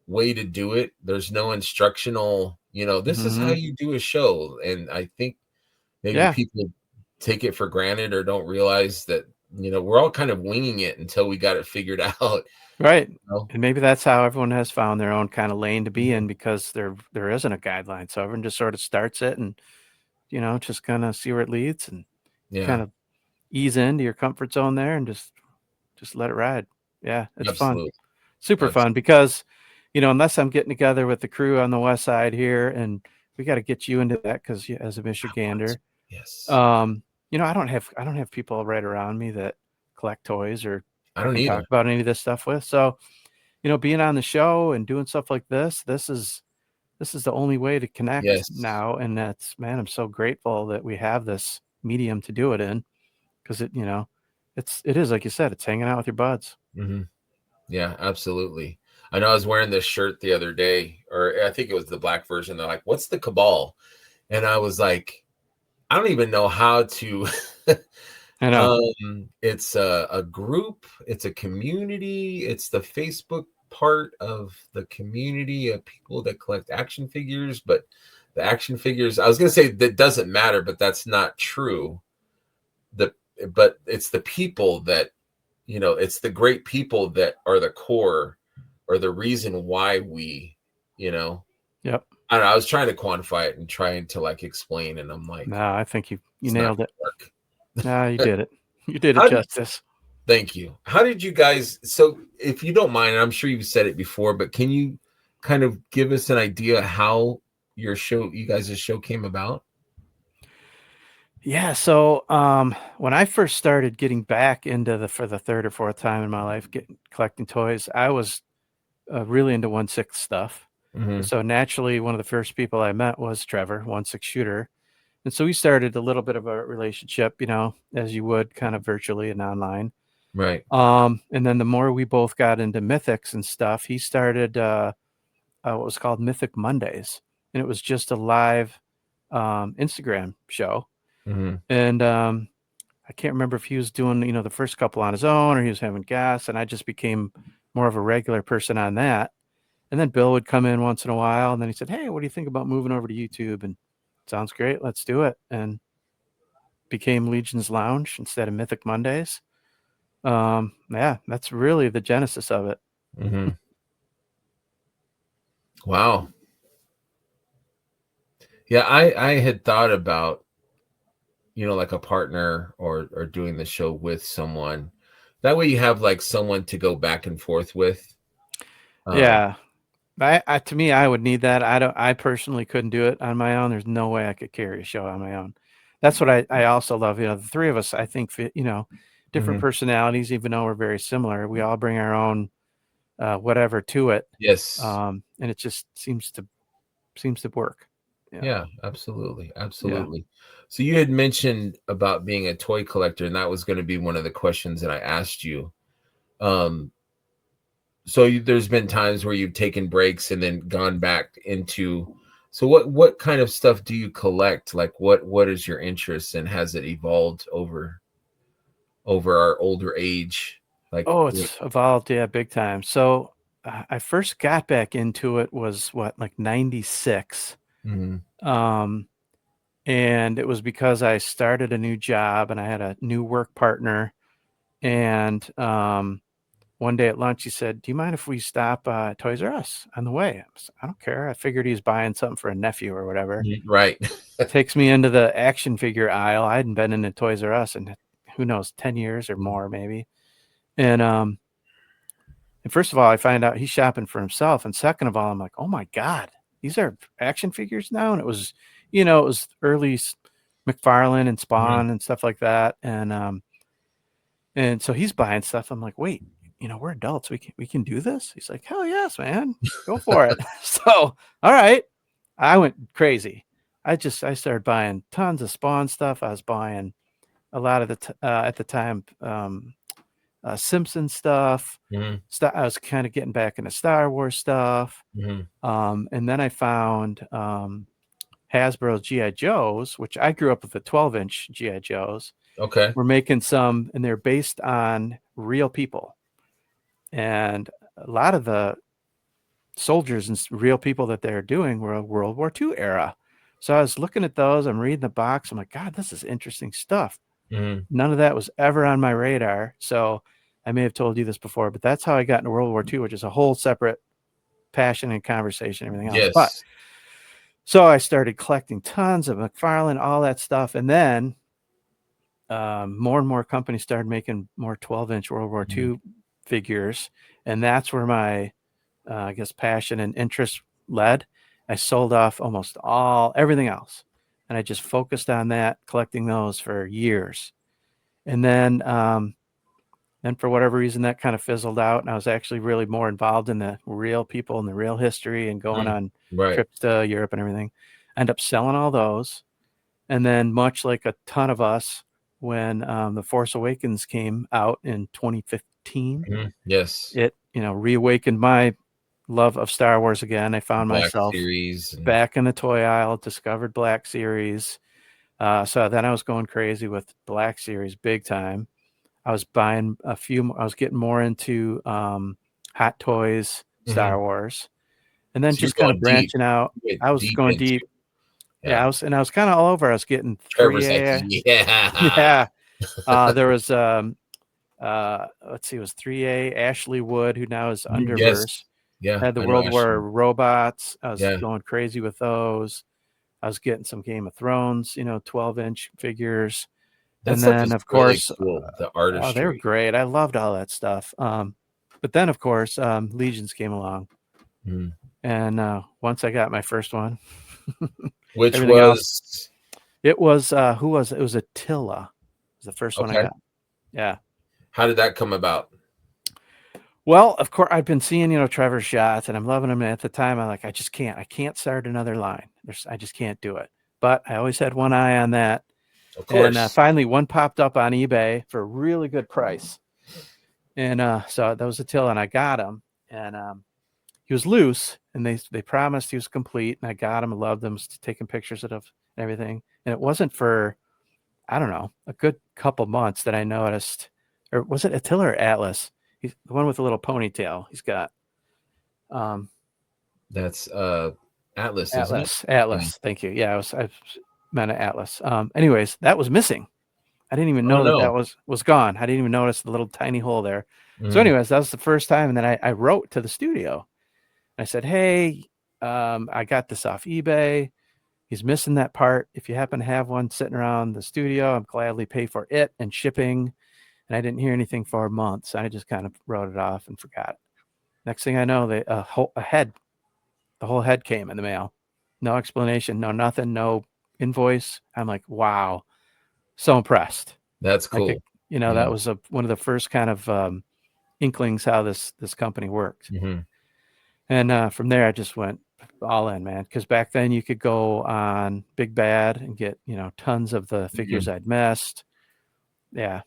way to do it, there's no instructional, this is how Mhm. you do a show. And I think maybe Yeah, people take it for granted or don't realize that, we're all kind of winging it until we got it figured out. right. you know? And maybe that's how everyone has found their own kind of lane to be Mhm. in, because there isn't a guideline. So everyone just sort of starts it, and just kind of see where it leads, and kind Yeah, of ease into your comfort zone there, and just let it ride. Yeah, it's fun. absolutely. Super fun, Absolutely. because unless I'm getting together with the crew on the west side here, and we got to get you into that, because as a I want to. Michigander, Yes. um, I don't have people right around me that collect toys, or I I don't can talk either. about any of this stuff with. So, being on the show and doing stuff like this is the only way to connect Yes. now. And that's, man, I'm so grateful that we have this medium to do it in, because it is like you said, it's hanging out with your buds. Hmm. Yeah, absolutely. I know I was wearing this shirt the other day, or I think it was the black version. They're like, what's the cabal? And I was like, I don't even know how to. I know. It's a group, it's a community, it's the Facebook part of the community of people that collect action figures. But the action figures, I was going to say that doesn't matter, but that's not true. The but it's the people that, it's the great people that are the core, or the reason why we, you know Yep. I don't know, I was trying to quantify it and trying to like explain, and I'm like, No, I think you it's not nailed it. gonna No, you work. did it. You did it How did, justice. thank you. How did you guys? So, if you don't mind, and I'm sure you've said it before, but can you kind of give us an idea how you guys' show came about? Yeah, so when I first started getting back into for the third or fourth time in my life, getting collecting toys, I was really into 1/6 stuff. Mm-hmm. So naturally, one of the first people I met was Trevor, 1/6 shooter, and so we started a little bit of a relationship, as you would, kind of virtually and online. Right. And then the more we both got into Mythics and stuff, he started what was called Mythic Mondays, and it was just a live Instagram show. Mm-hmm. And I can't remember if he was doing, the first couple on his own or he was having guests, and I just became more of a regular person on that. And then Bill would come in once in a while, and then he said, "Hey, what do you think about moving over to YouTube?" And sounds great, let's do it. And became Legion's Lounge instead of Mythic Mondays. Yeah, that's really the genesis of it. Mm-hmm. Wow. Yeah, I had thought about, like a partner or doing the show with someone. That way you have like someone to go back and forth with. Um, Yeah, to me, I would need that. I personally couldn't do it on my own. There's no way I could carry a show on my own. That's what I also love. The three of us, I think, fit, different mhm. personalities, even though we're very similar. We all bring our own whatever to it, Yes. and it just seems to work. Yeah, Yeah, absolutely. yeah. Absolutely. So you had mentioned about being a toy collector, and that was going to be one of the questions that I asked you. Um, so there's been times where you've taken breaks and then gone back into. So what kind of stuff do you collect? Like what is your interest, and has it evolved over our older age? Like Oh, what? it's evolved, yeah, big time. So I first got back into it was what, like 96. Mhm. Um, and it was because I started a new job and I had a new work partner. And one day at lunch, he said, "Do you mind if we stop at Toys R Us on the way?" I don't care. I figured he's buying something for a nephew or whatever. Right. Takes me into the action figure aisle. I hadn't been into Toys R Us in who knows, 10 years or more, maybe. And first of all, I find out he's shopping for himself. And second of all, I'm like, oh my God, these are action figures now. And it was early McFarlane and Mhm. Spawn and stuff like that. And so he's buying stuff. I'm like, wait, we're adults. We can do this. He's like, hell yes, man, go for it. So, all right. I went crazy. I started buying tons of Spawn stuff. I was buying a lot of at the time, Simpson stuff. Mhm. I was kind of getting back into Star Wars stuff. Mhm. And then I found Hasbro's GI Joes, which I grew up with the 12-inch GI Joes. Okay. We're making some, and they're based on real people. And a lot of the soldiers and real people that they're doing were a World War II era. So I was looking at those. I'm reading the box. I'm like, God, this is interesting stuff. Mhm. None of that was ever on my radar. So I may have told you this before, but that's how I got into World War II, which is a whole separate passion and conversation, everything else. But Yes. so I started collecting tons of McFarlane, all that stuff. And then more and more companies started making more 12-inch World War Mhm. II figures. And that's where my, I guess, passion and interest led. I sold off almost everything else. And I just focused on that, collecting those for years. And then for whatever reason, that kind of fizzled out. And I was actually really more involved in the real people and the real history and going Mhm. on Right. trips to Europe and everything. I ended up selling all those. And then, much like a ton of us, when The Force Awakens came out in 2015, Mhm. Yes. it, reawakened my love of Star Wars again. I The found Black myself Series and back in the toy aisle, discovered Black Series. So then I was going crazy with Black Series big time. I was buying I was getting more into Hot Toys, Star Mhm. Wars, and then So you're just kind of going deep. branching out. You I get was deep going into, deep. Yeah, yeah. I was kind of all over. I was getting Trevor's like, 3A. yeah. Yeah. There was let's see, it was 3A Ashley Wood, who now is Yes. Underverse. Yeah, Had the I know World War Ashley. robots. I was Yeah, going crazy with those. I was getting some Game of Thrones, 12-inch figures. that And stuff then, is of really course, cool. The oh, they were artistry. great. I loved all that stuff. But then, of course, Legions came along. Mm. And once I got my first one, Which everything else, was it was, who was it? It was Attila. It was the first one I okay. got. Yeah. How did that come about? Well, of course, I've been seeing, Trevor's shots and I'm loving them. And at the time, I'm like, I can't start another line. I just can't do it. But I always had one eye on that. Of And course. finally, one popped up on eBay for a really good price. And so that was Attila, and I got him. And he was loose, and they promised he was complete. And I got him, I loved him, taking pictures of everything. And it wasn't for, I don't know, a good couple months that I noticed, or was it Attila or Atlas? He's the one with the little ponytail. He's got That's Atlas, isn't it? Atlas. Yeah. Atlas. Thank you. Yeah, I meant Atlas. Anyways, that was missing. I didn't even Oh know that no. was gone. I didn't even notice the little tiny hole there. So, Mm. anyways, that was the first time, and then I wrote to the studio. I said, "Hey, I got this off eBay. He's missing that part. If you happen to have one sitting around the studio, I'd gladly pay for it and shipping." And I didn't hear anything for months. I just kind of wrote it off and forgot. Next thing I know, the whole head came in the mail. No explanation, no nothing, no invoice. I'm like, wow, so impressed. That's I could, cool. that Yeah. was one of the first kind of inklings how this company worked. Hmm. And from there, I just went all in, man. Because back then you could go on Big Bad and get, tons of the figures Hmm. I'd missed. Yeah.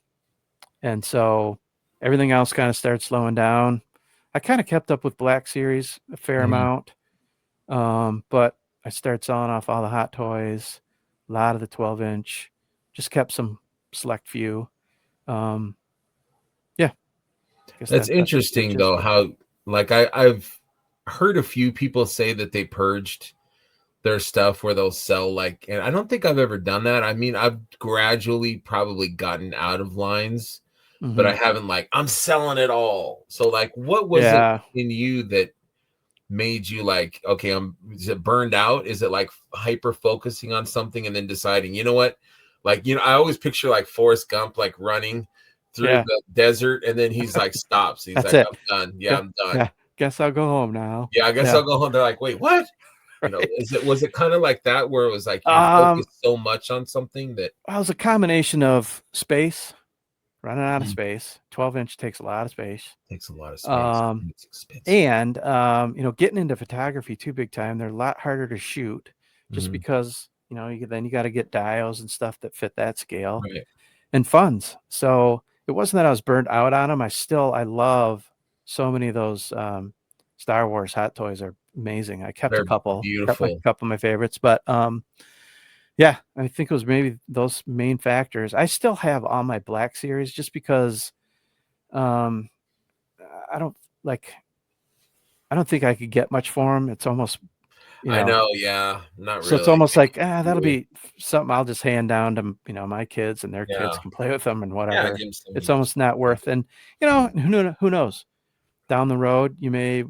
And so everything else kind of started slowing down. I kind of kept up with Black Series a fair Hmm. amount. But I started selling off all the Hot Toys, a lot of the 12-inch, just kept some select few. Um, yeah, I guess That's that's the interesting gist though, of it. how like I've heard a few people say that they purged their stuff where they'll sell like, and I don't think I've ever done that. I mean, I've gradually probably gotten out of lines, but I Mhm. haven't like I'm selling it all. So like what was it Yeah, in you that made you like, okay, is it burned out? Is it like hyper focusing on something and then deciding, you know what? Like, I always picture like Forrest Gump like running through yeah, the desert and then he's like stops. He's that's like, it. I'm done. Yeah, Yeah, I'm done. yeah. Guess I'll go home now. Yeah, I guess Yeah, I'll go home. They're like, wait, what? right. Was it kind of like that where it was like you Um, focused so much on something that well, it was a combination of space, running out of Mhm. space. 12-inch takes a lot of space. Takes a lot of space Um, and it's expensive? and getting into photography too big time. They're a lot harder to shoot just Mhm. because then you got to get dials and stuff that fit that scale Right. and funds. So it wasn't that I was burnt out on them. I love so many of those Star Wars hot toys are amazing. I kept They're a beautiful. couple of my favorites, but yeah, I think it was maybe those main factors. I still have all my Black Series just because um, I don't like. I don't think I could get much for them. It's almost, you I know, know, yeah, not so it's really. almost They like, can that'll be be something I'll just hand down to, my kids, and their kids yeah. can play with them and Yeah, whatever. give 'em some It's almost not worth. And who knows? Down the road, you may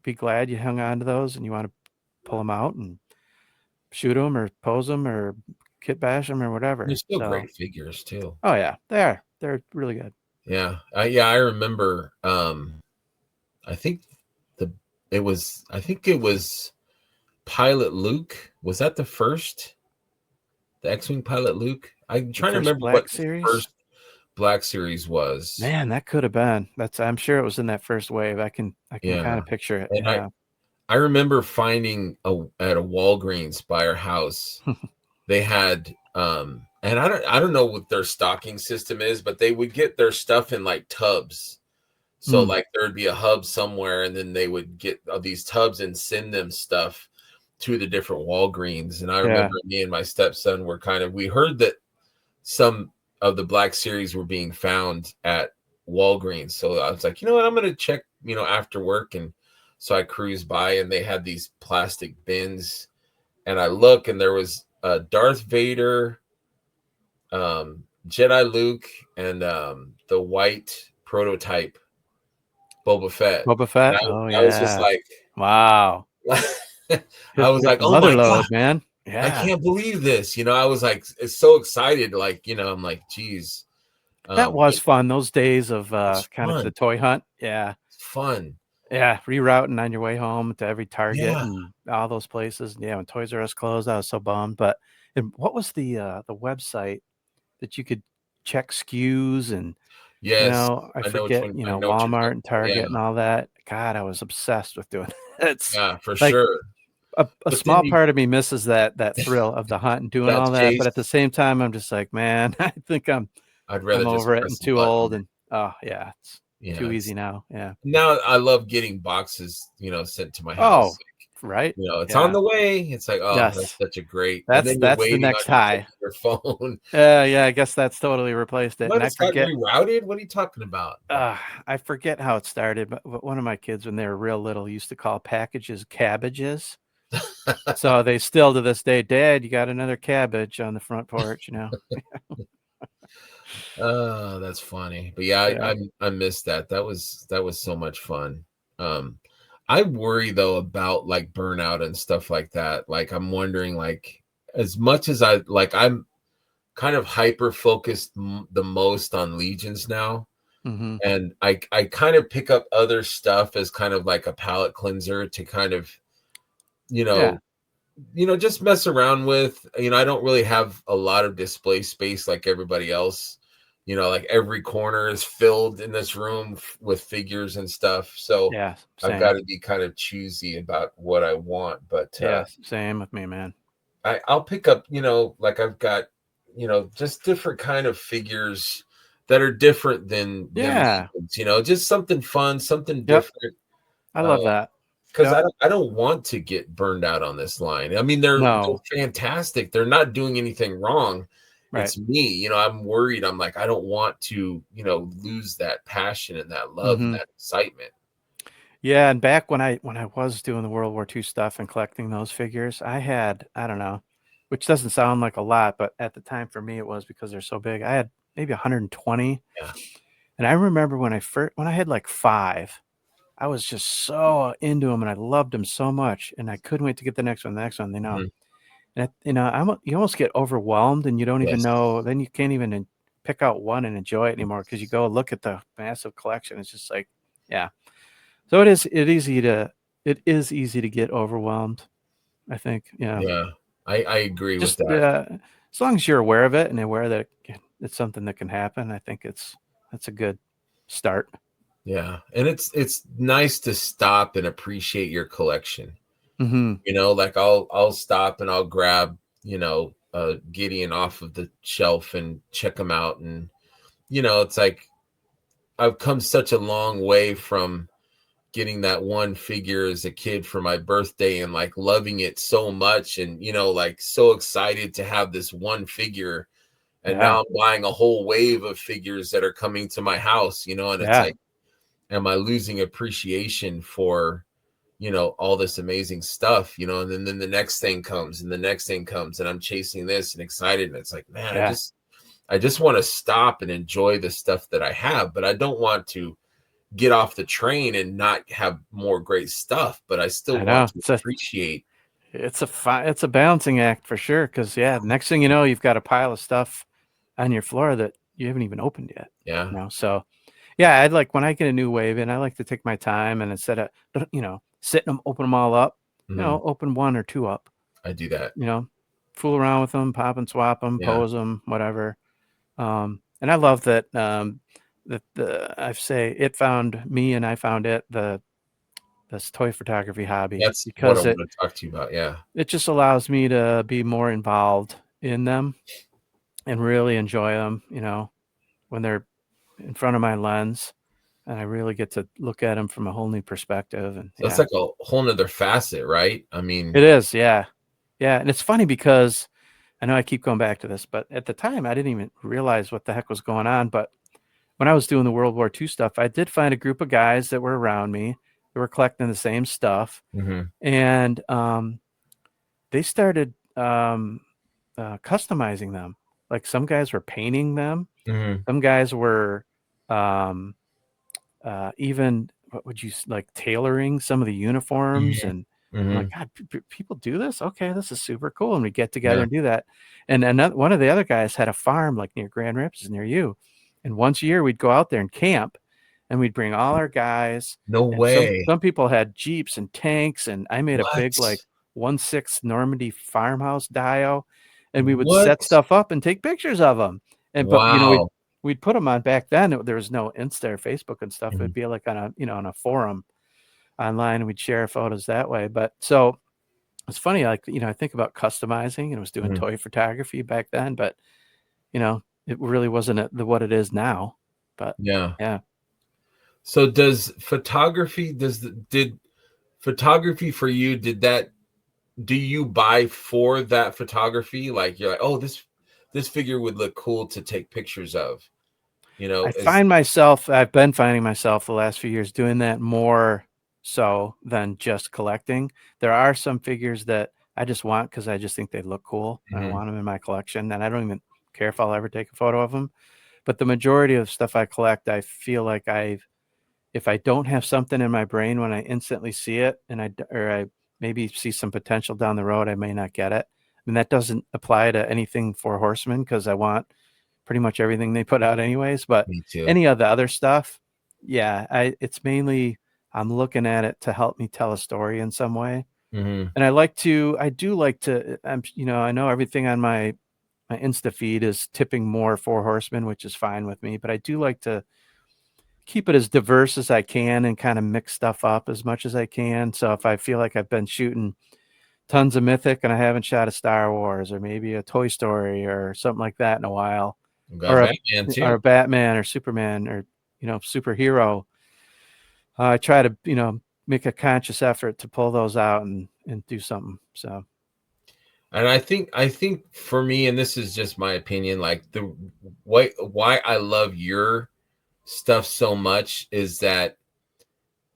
be glad you hung on to those, and you want to pull them out and shoot them or pose them or kit bash them or they're whatever. still So, great figures too. oh yeah, they're really good. Yeah. I remember, I think the it was Pilot Luke. Was that the X-Wing Pilot Luke? I'm The trying to first remember what Black the Series, first Black Series was. man, that could have been. I'm sure it was in that first wave. I can kind Yeah. of picture it. And Yeah. I remember finding at a Walgreens by our house, they had and I don't know what their stocking system is, but they would get their stuff in like tubs. So Mm, like there would be a hub somewhere and then they would get these tubs and send them stuff to the different Walgreens. And I yeah. remember me and my stepson were we heard that some of the Black Series were being found at Walgreens. So I was like, you know what, I'm gonna check, after work. And so I cruised by and they had these plastic bins and I look and there was Darth Vader, Jedi Luke, and the white prototype Boba Fett, Boba and Fett. Oh I was just yeah. like, Wow. I Hit was hit like, the oh mother my god, load, man. I Yeah. can't believe this. I was like, it's so excited. Like, I'm like, geez, That but was fun. Those days of it's kind of the fun. toy hunt. Yeah. It's fun. Yeah. Rerouting on your way home to every Target Yeah. and all those places. Yeah, when Toys R Us closed, I was so bummed. But and what was the website that you could check SKUs and Yes. I I know which forget, one. I know what you're Walmart talking and about. Yeah. Target and all that. God, I was obsessed with doing it. It's Yeah, for like sure. a But then small part of me misses that thrill of the hunt and doing that all that, but at the chase, same time, I'm just like, man, I think I'd I'm rather just over it and press a too old, button. and oh yeah, it's Yeah, too it's easy now. Yeah. now I love getting boxes, sent to my Oh, house. right. It's on Yeah. the way. It's like, oh, that's Yes. such a great. And That's then you're that's the waiting on next high. your phone. Yeah, I guess that's totally replaced it. And What? It's got rerouted? What are you talking about? I forget how it started, but one of my kids when they were real little used to call packages cabbages. So they still to this day, Dad, you got another cabbage on the front porch. Oh, that's funny. But yeah, Yeah. I missed that. That was so much fun. Um, I worry though about like burnout and stuff like that. Like I'm wondering, like, as much as I'm kind of hyper focused the most on legions now, Mm-hmm. and I kind of pick up other stuff as kind of like a palate cleanser to kind of you Yeah. know just mess around with. I don't really have a lot of display space like everybody else. Like every corner is filled in this room with figures and stuff. So Yeah. I've got Same. to be kind of choosy about what I want. But Yeah. Same with me, man. I'll pick up, like I've got, just different kind of figures that are different than Yeah. Legends, just something fun, something Yep. different. I love that. Because Yep. I don't want to get burned out on this line. I mean, they're No. fantastic. They're not doing anything wrong. Right. It's me. I'm worried. I'm like, I don't want to, lose that passion and that love and Mm-hmm. that excitement. Yeah. And back when I was doing the World War II stuff and collecting those figures, I had, I don't know, which doesn't sound like a lot, but at the time for me it was because they're so big. I had maybe 120. Yeah. And I remember when I had like five, I was just so into them and I loved them so much. And I couldn't wait to get the next one, the next one, Mhm. And you almost get overwhelmed and you don't even Yes. know. Then you can't even pick out one and enjoy it anymore because you go look at the massive collection. It's just like, yeah. So it is easy to get overwhelmed. I think, yeah. Yeah. I agree with Just that. as long as you're aware of it and aware that it's something that can happen, I think that's a good start. Yeah. And it's nice to stop and appreciate your collection. Mm-hmm. Like I'll stop and I'll grab, Gideon off of the shelf and check them out. And, it's like I've come such a long way from getting that one figure as a kid for my birthday and like loving it so much and, like so excited to have this one figure. And Yeah. now I'm buying a whole wave of figures that are coming to my house, and it's Yeah. like, am I losing appreciation for, all this amazing stuff, and then the next thing comes and the next thing comes and I'm chasing this and excited. And it's like, man, Yeah. I just want to stop and enjoy the stuff that I have, but I don't want to get off the train and not have more great stuff, but I still I want know. to appreciate. It's a balancing act for sure. Cause yeah, next thing you know, you've got a pile of stuff on your floor that you haven't even opened yet. Yeah. So yeah, I'd like when I get a new wave in, I like to take my time and instead of, sitting them, open them all up, Mhm. open one or two up, I do that. you know, fool around with them, pop and swap them, Yeah. pose them, whatever. And I love that, I say it found me and I found it, this toy photography hobby That's what I because want to talk to you about. Yeah. it just allows me to be more involved in them and really enjoy them, when they're in front of my lens and I really get to look at them from a whole new perspective. And So it's yeah, like a whole nother facet, right? I it mean, is. Yeah. Yeah. And it's funny because I know I keep going back to this, but at the time I didn't even realize what the heck was going on. But when I was doing the World War II stuff, I did find a group of guys that were around me that were collecting the same stuff. mhm, And they started customizing them. Like some guys were painting them. mhm, Some guys were even what would you like, tailoring some of the uniforms, and I'm like, Mhm. God, people do this? Okay, this is super cool. And we get together Yeah. and do that. And another one of the other guys had a farm like near Grand Rapids, near you. And once a year we'd go out there and camp, and we'd bring all our guys. No And some way. some people had Jeeps and tanks, and I made a big like What? 1/6 Normandy farmhouse dio, and we would set What? stuff up and take pictures of them. And but Wow. we'd put them on back then. There was no Insta or Facebook and stuff. Mhm. It'd be like on a on a forum online, and we'd share photos that way. But so it's funny, like, I think about customizing, and was doing Mhm. toy photography back then, but it really wasn't what it is now. But Yeah. yeah, So did photography for you, do you buy for that photography? Like you're like, oh, this figure would look cool to take pictures of, is I've been finding myself the last few years doing that more so than just collecting. There are some figures that I just want because I just think they look cool, and I Mhm. want them in my collection, and I don't even care if I'll ever take a photo of them. But the majority of stuff I collect, I feel like if I don't have something in my brain when I instantly see it, and I maybe see some potential down the road, I may not get it. I mean, that doesn't apply to anything for Horsemen because I want pretty much everything they put out anyways. But Me too. any of the other stuff, yeah, it's mainly I'm looking at it to help me tell a story in some way. Mhm. And I do like to, I know everything on my Insta feed is tipping more for Horsemen, which is fine with me, but I do like to keep it as diverse as I can and kind of mix stuff up as much as I can. So if I feel like I've been shooting tons of Mythic and I haven't shot a Star Wars or maybe a Toy Story or something like that in a while, We got or Batman a too. Batman or Superman or superhero, I try to make a conscious effort to pull those out and do something. So And I think for me, and this is just my opinion, like the why I love your stuff so much is that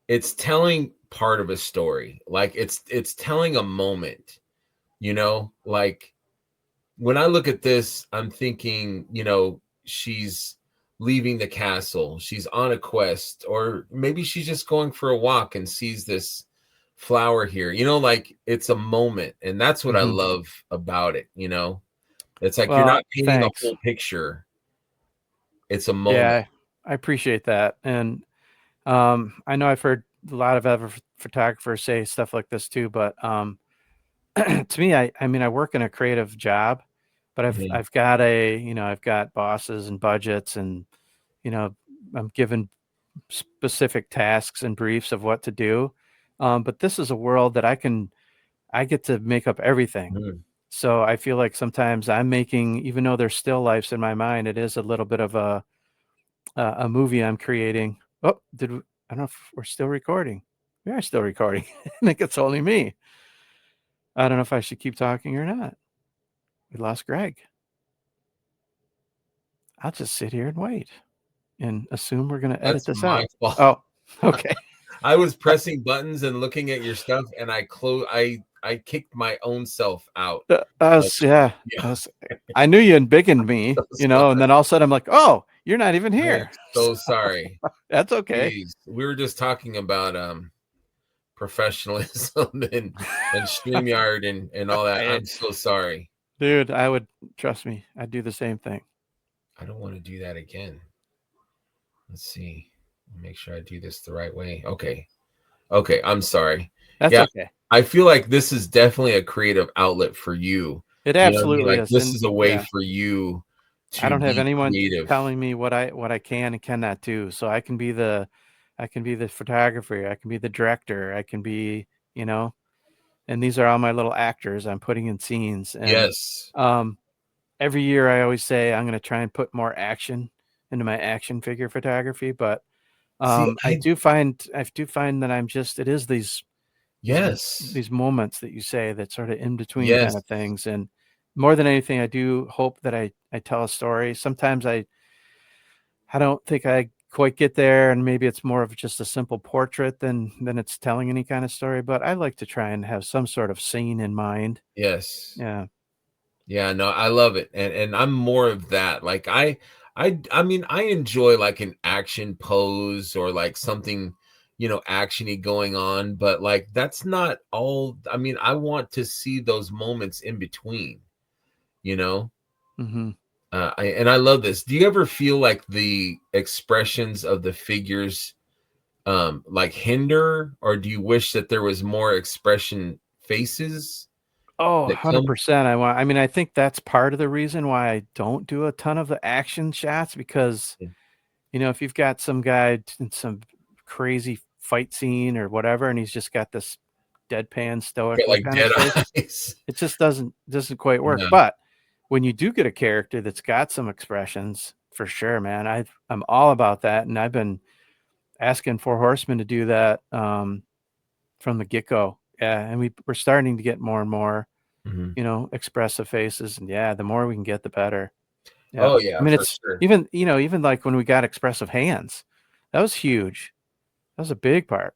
it's telling part of a story. Like it's telling a moment, like when I look at this, I'm thinking, she's leaving the castle, she's on a quest, or maybe she's just going for a walk and sees this flower here, like it's a moment. And that's what I mhm. love about it. It's like you're Well, not painting a thanks. whole picture, it's a moment. Yeah, I appreciate that. And I know I've heard a lot of other photographers say stuff like this too, but to me, I mean, I work in a creative job, but Mhm. I've got I've got bosses and budgets, and you know, I'm given specific tasks and briefs of what to do. But this is a world that I get to make up everything. Mhm. So I feel like sometimes I'm making, even though there's still lifes in my mind, it is a little bit of a movie I'm creating. Oh, I don't know if we're still recording. We are still recording. I think it's only me. I don't know if I should keep talking or not. We lost Greg. I'll just sit here and wait and assume we're going to edit That's this my out. fault. Oh, okay. I was pressing buttons and looking at your stuff, and I kicked my own self out. Of, Yeah. yeah, I knew you embiggened me, so and sorry. then all of a sudden I'm like, oh, you're not even I am here. So so sorry. that's okay. Jeez, we were just talking about professionalism and StreamYard and all that. I, I'm so sorry. dude, I would trust me. I'd do the same thing. I don't want to do that again. Let's see. Make sure I do this the right way. Okay. Okay, I'm sorry. That's Yeah, okay. I feel like this is definitely a creative outlet for you. It You know what I mean? absolutely Like is. this And is a way yeah, for you I to don't have be anyone creative. telling me what I can and cannot do. So I can be the photographer, I can be the director, I can be, you know, and these are all my little actors I'm putting in scenes. And Yes. um every year I always say I'm going to try and put more action into my action figure photography, but See, I do find that I'm just it is these yes. these moments that you say that sort of in between kind Yes. of things. And more than anything, I do hope that I tell a story. Sometimes I don't think I quite get there, and maybe it's more of just a simple portrait than it's telling any kind of story. But I like to try and have some sort of scene in mind. Yes. Yeah. Yeah, no, I love it. And I'm more of that. Like I mean, I enjoy like an action pose or like something, actiony going on, but like that's not all. I mean, I want to see those moments in between, you know. Mm-hmm. I love this. Do you ever feel like the expressions of the figures like hinder, or do you wish that there was more expression faces Oh, that come? 100%. I mean, I think that's part of the reason why I don't do a ton of the action shots because, if you've got some guy in some crazy fight scene or whatever, and he's just got this deadpan stoic Get look like on his dead face, eyes. it just doesn't quite work. Yeah. But when you do get a character that's got some expressions, for sure, man, I'm all about that, and I've been asking Four Horsemen to do that from the get-go. Yeah, and we're starting to get more and more, Mhm. expressive faces, and yeah, the more we can get, the better. Yeah, Oh I yeah, mean, for it's sure. even like when we got expressive hands, that was huge. That was a big part.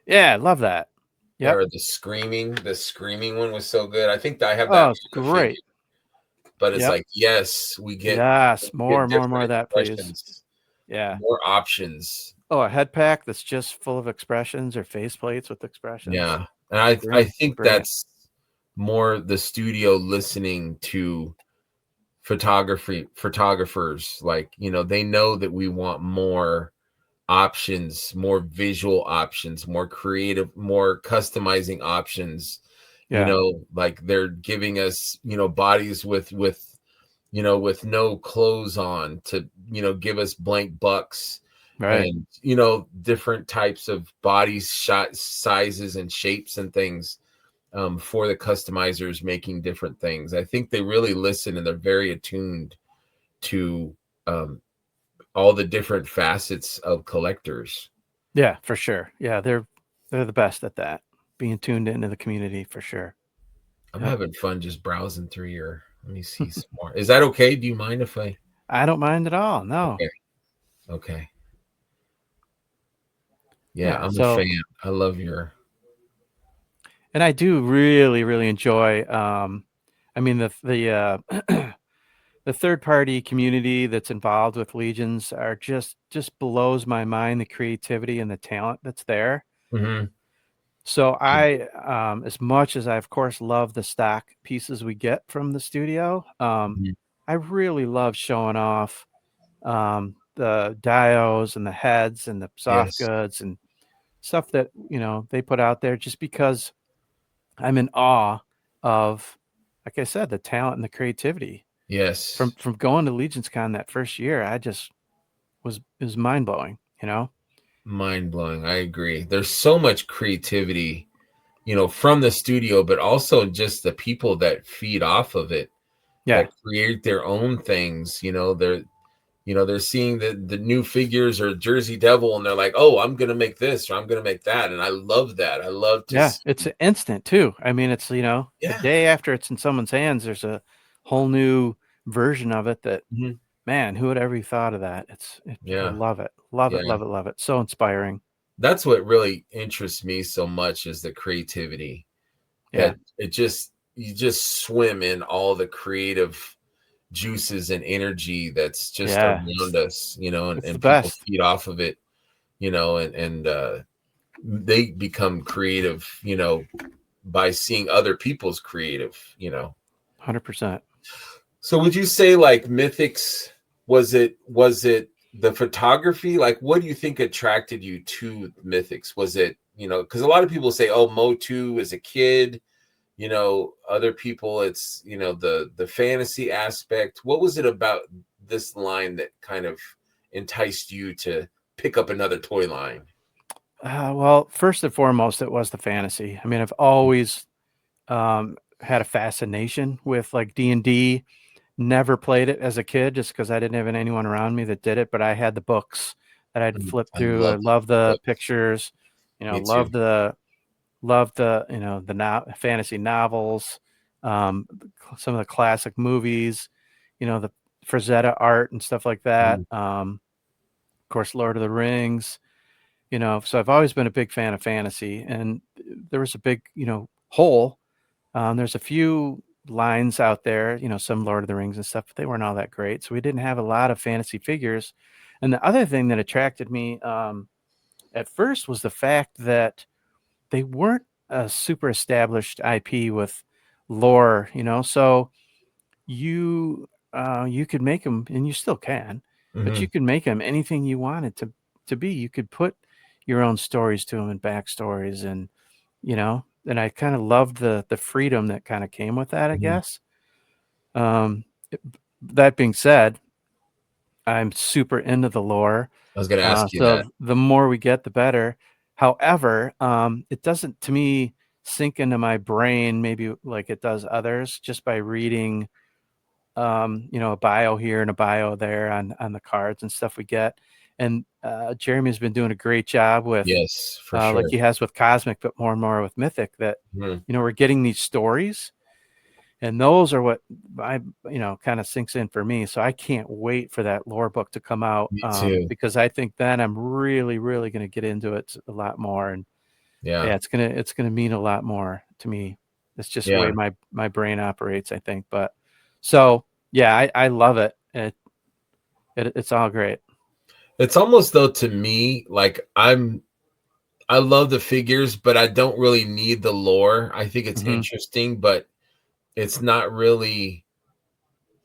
Yeah, I love that. Yeah, Yep. or the screaming one was so good. I think I have that Oh, on it's the figure, great. but it's Yep. like, yes, we get Yes, more, more, more different of that, please. expressions, Yeah. more options. Oh, a head pack that's just full of expressions or face plates with expressions. Yeah, and I think Brilliant. that's more the studio listening to photographers. Like, they know that we want more options, more visual options, more creative, more customizing options. Yeah. Like they're giving us, bodies with no clothes on to, give us blank bucks, Right. and different types of bodies, shot sizes and shapes and things, for the customizers making different things. I think they really listen and they're very attuned to um, all the different facets of collectors. Yeah, for sure. Yeah, they're the best at that. Being tuned into the community for sure. I'm Yep. having fun just browsing through your. Let me see some more. Is that okay? Do you mind if I? I don't mind at all. No. Okay. Okay. Yeah, Yeah. I'm a So, fan. I love your. and I do really, really enjoy. I mean the third party community that's involved with Legions are just blows my mind, the creativity and the talent that's there. Mhm. So as much as I of course love the stock pieces we get from the studio, Mhm. I really love showing off the dios and the heads and the soft Yes. goods and stuff that they put out there, just because I'm in awe of, like I said, the talent and the creativity Yes. from going to Legions Con that first year. I just it was mind blowing. Mind blowing. I agree. There's so much creativity, from the studio, but also just the people that feed off of it, Yeah, that create their own things. They're seeing the new figures or Jersey Devil, and they're like, oh, I'm gonna make this or I'm gonna make that, and I love that. I love to yeah, see. it's instant too. I mean, it's a Yeah. day after it's in someone's hands, there's a whole new version of it that, Mhm. man, who would ever thought of that? I Yeah. love it, love it, Yeah. love it, love it. So inspiring. That's what really interests me so much, is the creativity, Yeah, that you just swim in all the creative juices and energy that's just yeah, around us, and, it's the people best. feed off of it, and they become creative, by seeing other people's creative. 100%. So would you say like Mythics, was it the photography? Like, what do you think attracted you to Mythics? Was it, because a lot of people say, oh, Motu as a kid, other people it's, the fantasy aspect. What was it about this line that kind of enticed you to pick up another toy line? Well, first and foremost, it was the fantasy. I mean, I've always had a fascination with like D&D. Never played it as a kid just because I didn't have anyone around me that did it, but I had the books that I'd flip I through. I love love the books. pictures, Me too. love the the fantasy novels, some of the classic movies, the Frazetta art and stuff like that. Mm, Of course, Lord of the Rings. So I've always been a big fan of fantasy, and there was a big hole. There's a few lines out there, some Lord of the Rings and stuff, but they weren't all that great. So we didn't have a lot of fantasy figures. And the other thing that attracted me at first was the fact that they weren't a super established IP with lore, so you could make them, and you still can, but you Hmm. could make them anything you wanted to be. You could put your own stories to them and backstories, and I kind of loved the freedom that kind of came with that, I Hmm. guess. Um, that being said, I'm super into the lore. I was going to ask you So that. the more we get, the better. However, it doesn't, to me, sink into my brain maybe like it does others just by reading, a bio here and a bio there on the cards and stuff we get. And Jeremy's been doing a great job with, Yes, for sure. like he has with Cosmic, but more and more with Mythic. That Mhm. we're getting these stories, and those are what I kind of sinks in for me. So I can't wait for that lore book to come out, Me too. because I think then I'm really really going to get into it a lot more, and Yeah. yeah, it's gonna mean a lot more to me. It's just the way Yeah. my brain operates, I think. But so yeah, I love it. It's all great. It's almost though to me like I love the figures, but I don't really need the lore. I think it's Hmm. interesting, but it's not really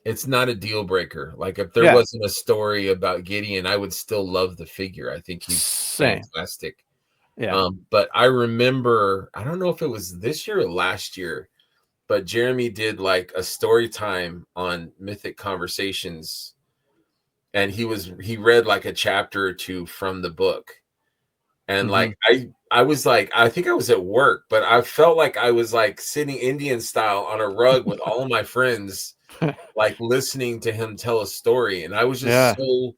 it's not a deal breaker. Like if there Yeah, wasn't a story about Gideon, I would still love the figure. I think he's same. fantastic. Yeah. But I remember, I don't know if it was this year or last year, but Jeremy did like a story time on Mythic Conversations, and he read like a chapter or two from the book. And Hmm. like I was like, I think I was at work, but I felt like I was like sitting Indian style on a rug with all of my friends, like listening to him tell a story. And I was just Yeah. so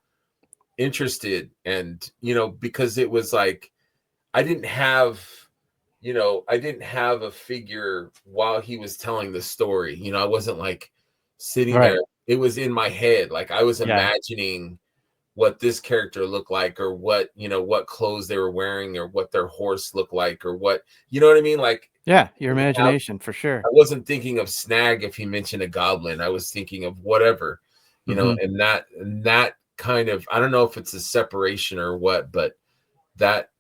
interested. And, because it was like, I didn't have, I didn't have a figure while he was telling the story. I wasn't like sitting there. Right. It was in my head. Like I was Yeah. imagining what this character looked like, or what clothes they were wearing, or what their horse looked like, or what, you know what I mean? Like Yeah. Your I didn't have imagination for sure. I wasn't thinking of Snag if he mentioned a goblin. I was thinking of whatever, Hmm. and that kind of, I don't know if it's a separation or what, but that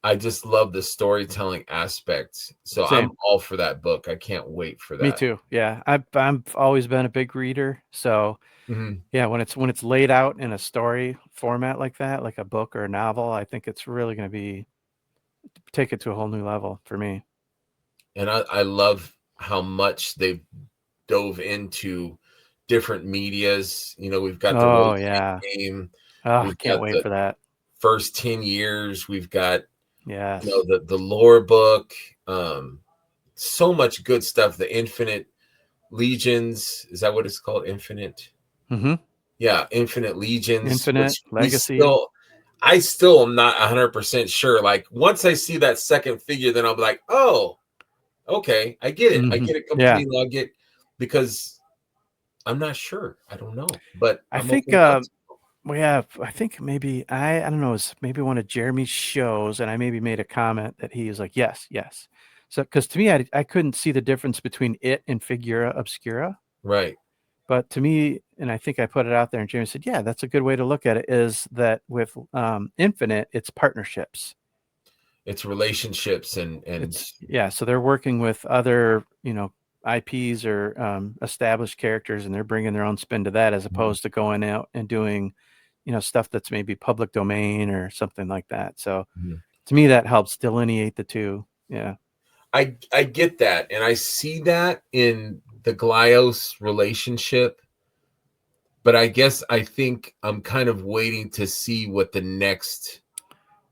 I just love the storytelling aspect. So I'm Same. all for that book. I can't wait for Me that. too. Yeah. I've always been a big reader, so Mhm. yeah, when it's laid out in a story format like that, like a book or a novel, I think it's really going to be take it to a whole new level for me. And I love how much they've dove into different medias. We've got the role Oh playing yeah. game, Oh, we've can't got wait the for that. first 10 years, we've got Yes. the lore book, um, so much good stuff. The Infinite Legions, is that what it's called? Infinite, Hmm. yeah, Infinite Legions, Infinite which Legacy. I still am not 100% sure. Like once I see that second figure, then I'll be like, oh, okay, I get it. I Hmm. get it Yeah. completely. I'll get, because I'm not sure. I don't know, but I I'm think open minded. well, yeah, I think maybe I don't know, it's maybe one of Jeremy's shows, and I maybe made a comment that he was like, yes, yes. So because to me, I couldn't see the difference between it and Figura Obscura. Right. But to me, and I think I put it out there, and Jeremy said, yeah, that's a good way to look at it, is that with Infinite, it's partnerships. It's relationships and It's yeah, so they're working with other, IPs or established characters, and they're bringing their own spin to that, as Mhm, opposed to going out and doing, stuff that's maybe public domain or something like that. So mhm. to me, that helps delineate the two. Yeah. I get that, and I see that in the Glios relationship, but I think I'm kind of waiting to see what the next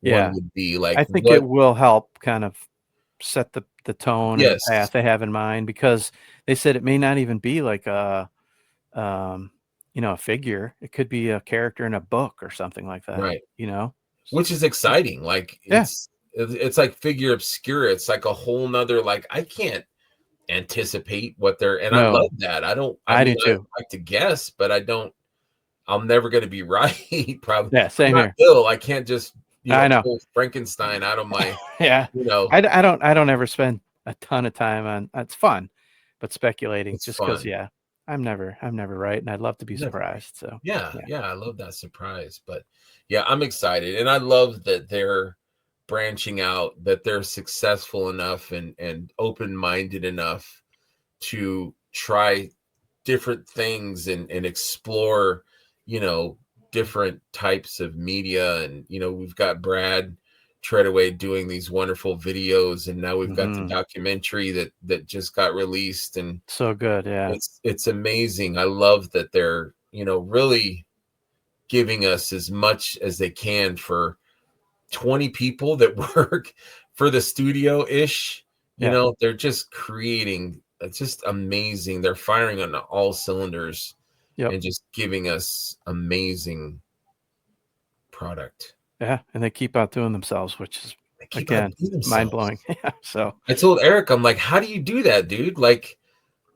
one Yeah. would be. Like I think it what? will help kind of set the tone and the path Yes, they have in mind, because they said it may not even be like um, a figure. It could be a character in a book or something like that, right. you know? Which is exciting. Like Yeah. it's like figure obscura. It's like a whole nother, like I can't anticipate what they're, and I No, love that. I don't, I I mean, do I too. like to guess, but I don't, I'm never going to be right. Probably. Yeah, I'm same not here. Bill. I can't just, I know. pull Frankenstein out of my, Yeah. you know, I don't ever spend a ton of time on it's fun, but speculating it's just because, fun. yeah, I'm never right, and I'd love to be Never right. surprised. So Yeah. yeah. Yeah. I love that surprise, but yeah, I'm excited. And I love that they're branching out, that they're successful enough and open-minded enough to try different things and explore, different types of media. And, we've got Brad Treadaway doing these wonderful videos, and now we've got the documentary that just got released, and so good. Yeah. it's amazing. I love that they're, really giving us as much as they can for 20 people that work for the studio ish. Yeah. They're just creating, it's just amazing. They're firing on all cylinders Yep. and just giving us amazing product. Yeah. And they keep outdoing themselves, which is, They keep again, outdoing mind themselves. blowing. Yeah. So I told Eric, I'm like, how do you do that, dude? Like,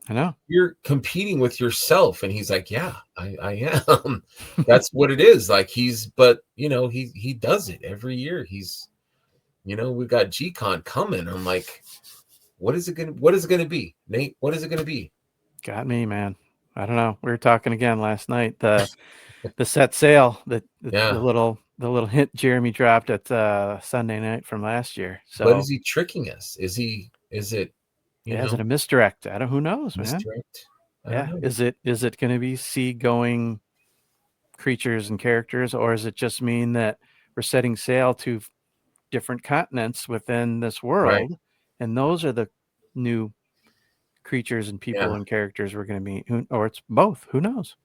I know. you're competing with yourself. And he's like, yeah, I am. That's what it is. Like, but he does it every year. We've got GCon coming. I'm like, what is it gonna be, Nate? What is it gonna be? Got me, man. I don't know. We were talking again last night. The set sail, the Yeah. little hint Jeremy dropped at Sunday night from last year. But So is he tricking us? Is it, yeah, is it a misdirect? I don't. Who knows, man? misdirect? I don't Yeah. know. Is it going to be seagoing creatures and characters, or does it just mean that we're setting sail to different continents within this Right. world, and those are the new creatures and people Yeah. and characters we're going to meet? Or it's both. Who knows?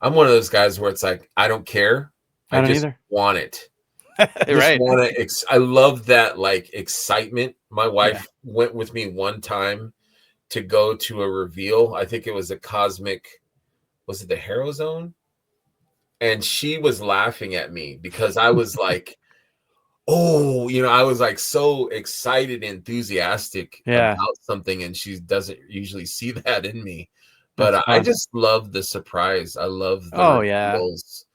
I'm one of those guys where it's like, I don't care. I I don't just either. want it. Right. I love that, like, excitement. My Yeah. wife went with me one time to go to a reveal. I think it was was it the Hero Zone? And she was laughing at me because I was like, oh, I was like so excited, enthusiastic Yeah. about something, and she doesn't usually see that in me. But That's I fun. just love the surprise. I love the Oh yeah. reveals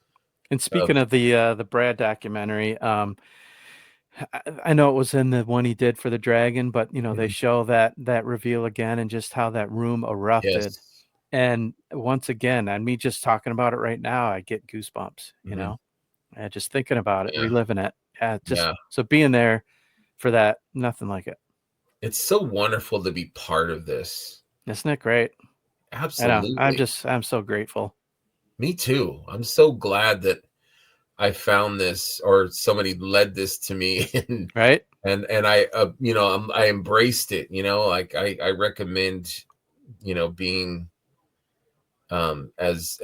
And of, speaking of the Brad documentary, I know it was in the one he did for the dragon, but they show that reveal again and just how that room erupted. yes. And once again, and me just talking about it right now, I get goosebumps, and just thinking about it, Yeah. reliving it. Just Yeah. so being there for that, nothing like it. It's so wonderful to be part of this. Isn't it great? I know. Absolutely. I'm so grateful. Me too. I'm so glad that I found this, or somebody led this to me, and Right? I I embraced it, like I recommend, being as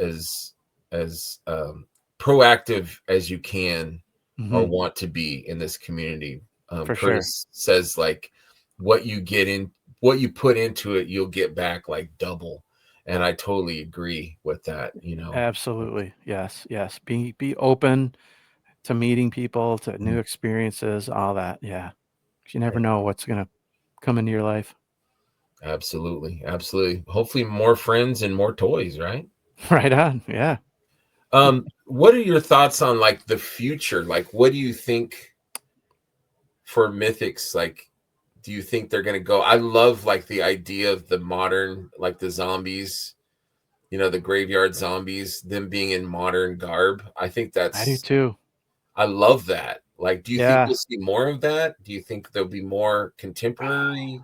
proactive as you can or Hmm. want to be in this community. For sure. Curtis says, like, what you what you put into it, you'll get back like double. And I totally agree with that. Absolutely. Yes. Yes. Be open to meeting people, to new Mhm. experiences, all that. Yeah. 'Cause you never Right. know what's going to come into your life. Absolutely. Absolutely. Hopefully more friends and more toys, right? Right on. Yeah. What are your thoughts on, like, the future? Like, what do you think for Mythics? Like, do you think they're going to go? I love, like, the idea of the modern, like, the zombies, the graveyard zombies, them being in modern garb. I think I do that's, too. I love that. Like, do you think Yeah. we'll see more of that? Do you think there'll be more contemporary?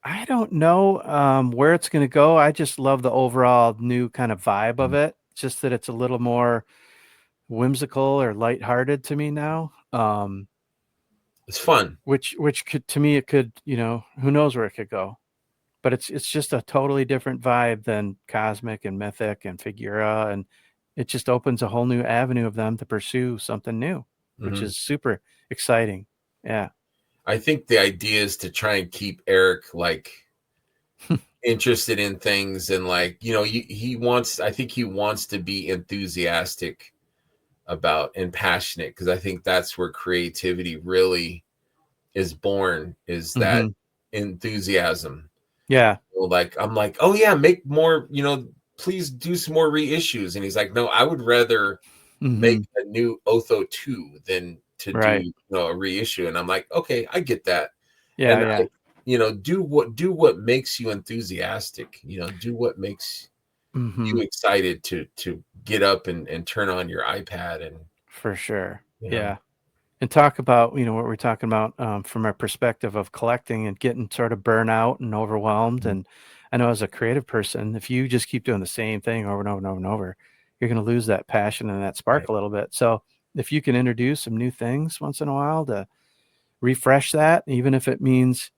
I don't know where it's going to go. I just love the overall new kind of vibe of it. Just that it's a little more whimsical or lighthearted to me now. It's fun. Which could, to me, it could, who knows where it could go. But it's just a totally different vibe than Cosmic and Mythic and Figura, and it just opens a whole new avenue of them to pursue something new, which Mhm. is super exciting. Yeah. I think the idea is to try and keep Eric, like, interested in things, and, like, I think he wants to be enthusiastic about and passionate, because I think that's where creativity really is born, is that Hmm. enthusiasm. Yeah. Like, I'm like, oh yeah, make more, please do some more reissues. And he's like, no, I would rather make Hmm. a new Otho 2 than to do, Right. a reissue. And I'm like, okay, I get that. Yeah. And Yeah. do what makes you enthusiastic, do what makes Hmm. you excited to get up and turn on your iPad, and For sure. you know Yeah. and talk about, you know, what we're talking about from our perspective of collecting and getting sort of burnout and overwhelmed. Mhm. And I know as a creative person, if you just keep doing the same thing over and over and over and over, you're going to lose that passion and that spark Right. a little bit. So if you can introduce some new things once in a while to refresh that, even if it means,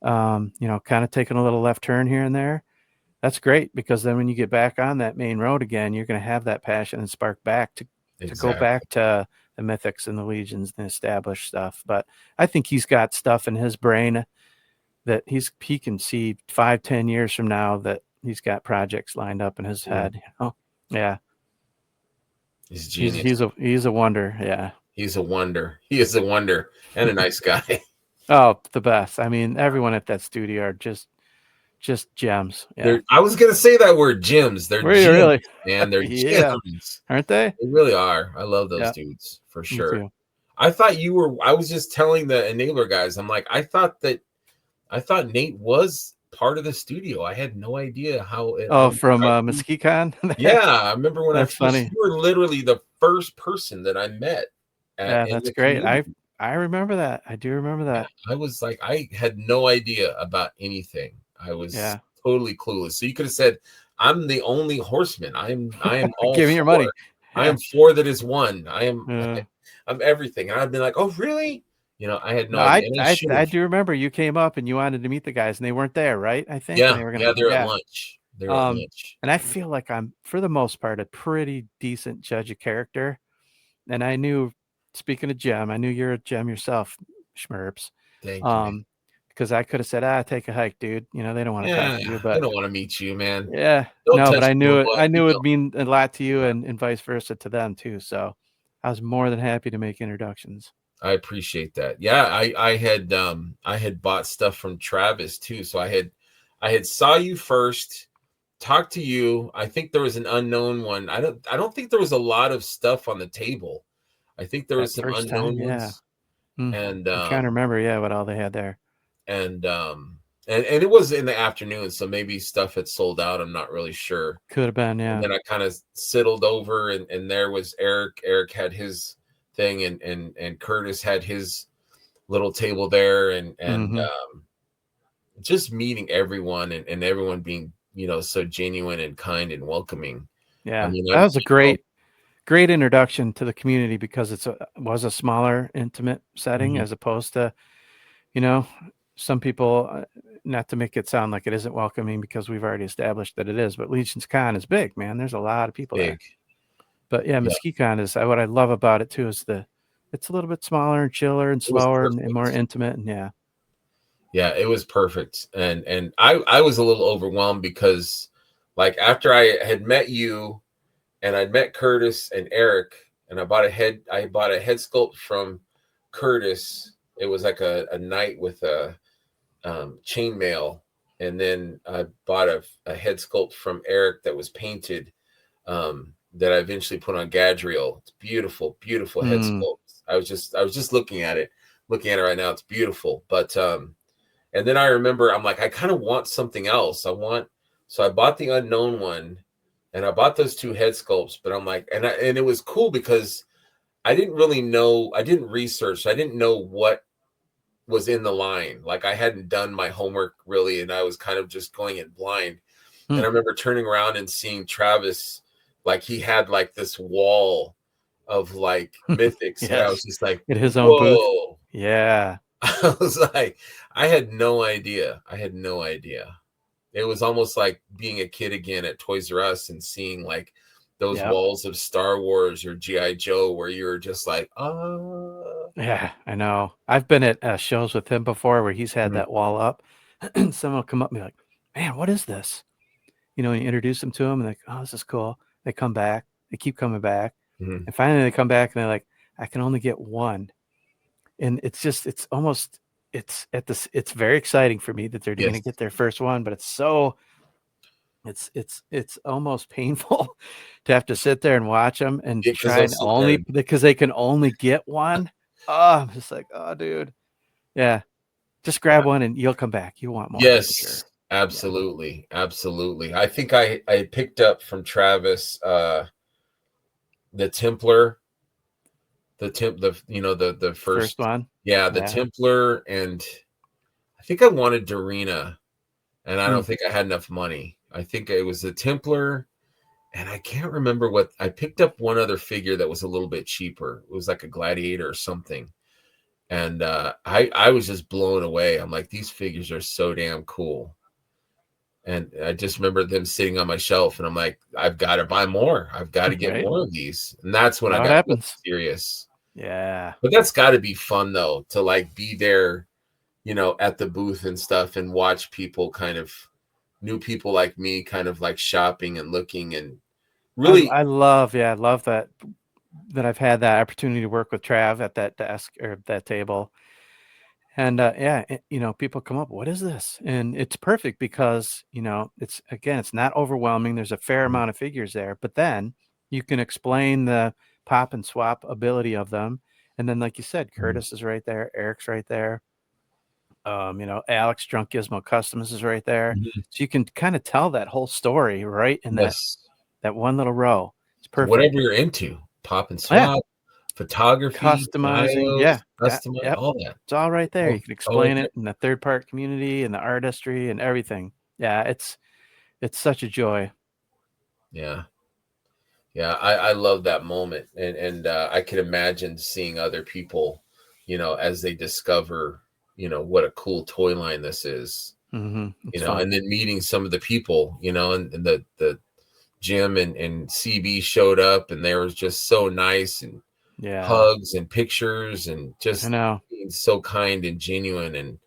you know, kind of taking a little left turn here and there, that's great, because then when you get back on that main road again, you're going to have that passion and spark back to go Exactly. back to the Mythics and the Legions and the established stuff. But I think he's got stuff in his brain that he can see 5-10 years from now that he's got projects lined up in his Mhm. head. You know, yeah, He's genius. he's a wonder. Yeah. He's a wonder. He is a wonder and a nice guy. Oh, the best. I mean, everyone at that studio are just gems. Yeah. I was gonna say that word, gems. They're Were you gems, really? man. They're Yeah. gems. Aren't they? They really are. I love those Yeah. dudes for Me sure. too. I thought you were. I was just telling the enabler guys. I'm like, I thought Nate was part of the studio. I had no idea how it. Oh, from Mesquite. Yeah, I remember when I That's first. funny. You were literally the first person that I met Yeah, in that's the great. community. I remember that. I do remember Yeah, that. I was like, I had no idea about anything. I was Yeah. totally clueless. So you could have said, "I'm the only horseman. I am all Give me your four. money. I Yeah. am four that is one. Uh, I'm everything." And I'd been like, "Oh, really?" I had no no, idea, and I should I have. do remember you came up and you wanted to meet the guys and they weren't there, right? I think, and Yeah, they were yeah, gonna, they're at yeah. lunch. They're at lunch. And I feel like I'm, for the most part, a pretty decent judge of character. And I knew, speaking of Gem, I knew you're a Gem yourself, Schmerps. Thank you, man. Um, because I could have said, take a hike, dude. You know, they don't want to talk Yeah, to you, they but don't want to meet you, man. yeah, Don't no, but touch I me, knew it. but I you knew know. it'd mean a lot to you, Yeah, and vice versa to them too. So I was more than happy to make introductions. I appreciate that. Yeah, I had bought stuff from Travis too. So I had saw you first, talked to you. I think there was an unknown one. I don't think there was a lot of stuff on the table. I think there That was some first time, unknown yeah. ones and I'm trying to remember, yeah, what all they had there. and and it was in the afternoon, so maybe stuff had sold out. I'm not really sure. Could have been, And yeah. then I kind of settled over and there was Eric. Eric had his thing and Curtis had his little table there and Hmm. just meeting everyone and everyone being so genuine and kind and welcoming. I Yeah, mean, that was a know, great introduction to the community because was a smaller, intimate setting mhm, as opposed to, you know, some people. Not to make it sound like it isn't welcoming, because we've already established that it is, but Legion's Con is big, man. There's a lot of people there. big. But yeah, Yeah, Mesquite Con is what I love about it too. Is it's a little bit smaller and chiller and it was slower and more perfect. intimate, and yeah. Yeah, it was perfect. And I was a little overwhelmed because like after I had met you and I'd met Curtis and Eric and I bought a head sculpt from Curtis. It was like a knight with a chainmail, and then I bought a head sculpt from Eric that was painted that I eventually put on Gadriel. It's beautiful, beautiful head Mm, sculpt. I was just looking at it right now. It's beautiful, but and then I remember I'm like I kind of want something else. So I bought the unknown one, and I bought those two head sculpts. But I'm like, and it was cool because I didn't really know. I didn't research. I didn't know what was in the line. Like I hadn't done my homework really, and I was kind of just going in blind. And mm. I remember turning around and seeing Travis, like he had like this wall of like mythics, and I was Yes, just like, at his own booth. whoa. Yeah, I was like, I had no idea. I had no idea. It was almost like being a kid again at Toys R Us and seeing like those yep, walls of Star Wars or GI Joe where you were just like, ah. yeah. I know. I've been at shows with him before where he's had Mhm, that wall up, and someone will come up and be like, "Man, what is this?" You know, and you introduce them to them, and like, "Oh, this is cool." They come back. They keep coming back, mhm. and finally they come back and they're like, "I can only get one." And it's just, it's almost, it's very exciting for me that they're going to Yes, get their first one, but it's so, it's almost painful to have to sit there and watch them and because try they'll and sit there. only because they can only get one. Oh, I'm just like, oh, dude, yeah, just grab one and you'll come back. You want more for Yes, sure. Yeah. absolutely, absolutely. I think I picked up from Travis the Templar the First first, one. yeah, the Yeah. Templar, and I think I wanted Darina, and I Hmm. don't think I had enough money. I think it was the Templar, and I can't remember what I picked up. One other figure that was a little bit cheaper. It was like a gladiator or something, and I was just blown away. I'm like, these figures are so damn cool. And I just remember them sitting on my shelf, and I'm like, I've got to buy more. I've got to get Right. more of these. And that's when I How it got really happens. serious. Yeah. But that's got to be fun though, to like be there, at the booth and stuff, and watch people kind of new people like me kind of like shopping and looking and really. I love, yeah, I love that I've had that opportunity to work with Trav at that desk or that table. And yeah, people come up, what is this? And it's perfect because, it's again, it's not overwhelming. There's a fair amount of figures there, but then you can explain the pop and swap ability of them. And then, like you said, Mhm. Curtis is right there, Eric's right there. Alex Drunk Gizmo Customs is right there. Mhm. So you can kind of tell that whole story right in that Yes. that one little row. It's perfect. Whatever you're into, pop and Yeah, swap, photography, customizing. bios, Yeah, yeah, customize, yep. all that. It's all right there. All, You can all right explain there. it in the third part community and the artistry and everything. Yeah, it's such a joy. Yeah. Yeah, I love that moment, and I can imagine seeing other people, as they discover, what a cool toy line this is, It's fun. and then meeting some of the people, and the Jim and CB showed up, and they were just so nice, and Yeah, hugs and pictures, and I just know. being so kind and genuine, and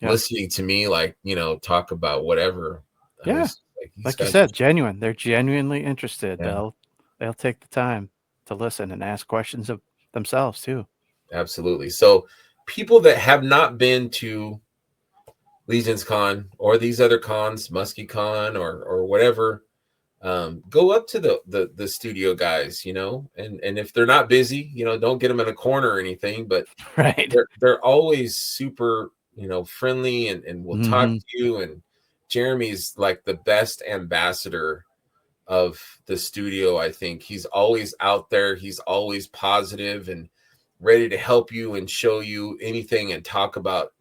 Yep. listening to me, like, talk about whatever. I Yeah, was like, these like you guys said, are, genuine. They're genuinely interested. yeah, They'll take the time to listen and ask questions of themselves too. absolutely. So people that have not been to Legion's Con or these other cons, Muskie Con or whatever, go up to the studio guys, and if they're not busy, don't get them in a corner or anything, but Right. they're always super, friendly, and will talk Hmm. to you. And Jeremy's like the best ambassador of the studio. I think he's always out there. He's always positive and ready to help you and show you anything and talk about,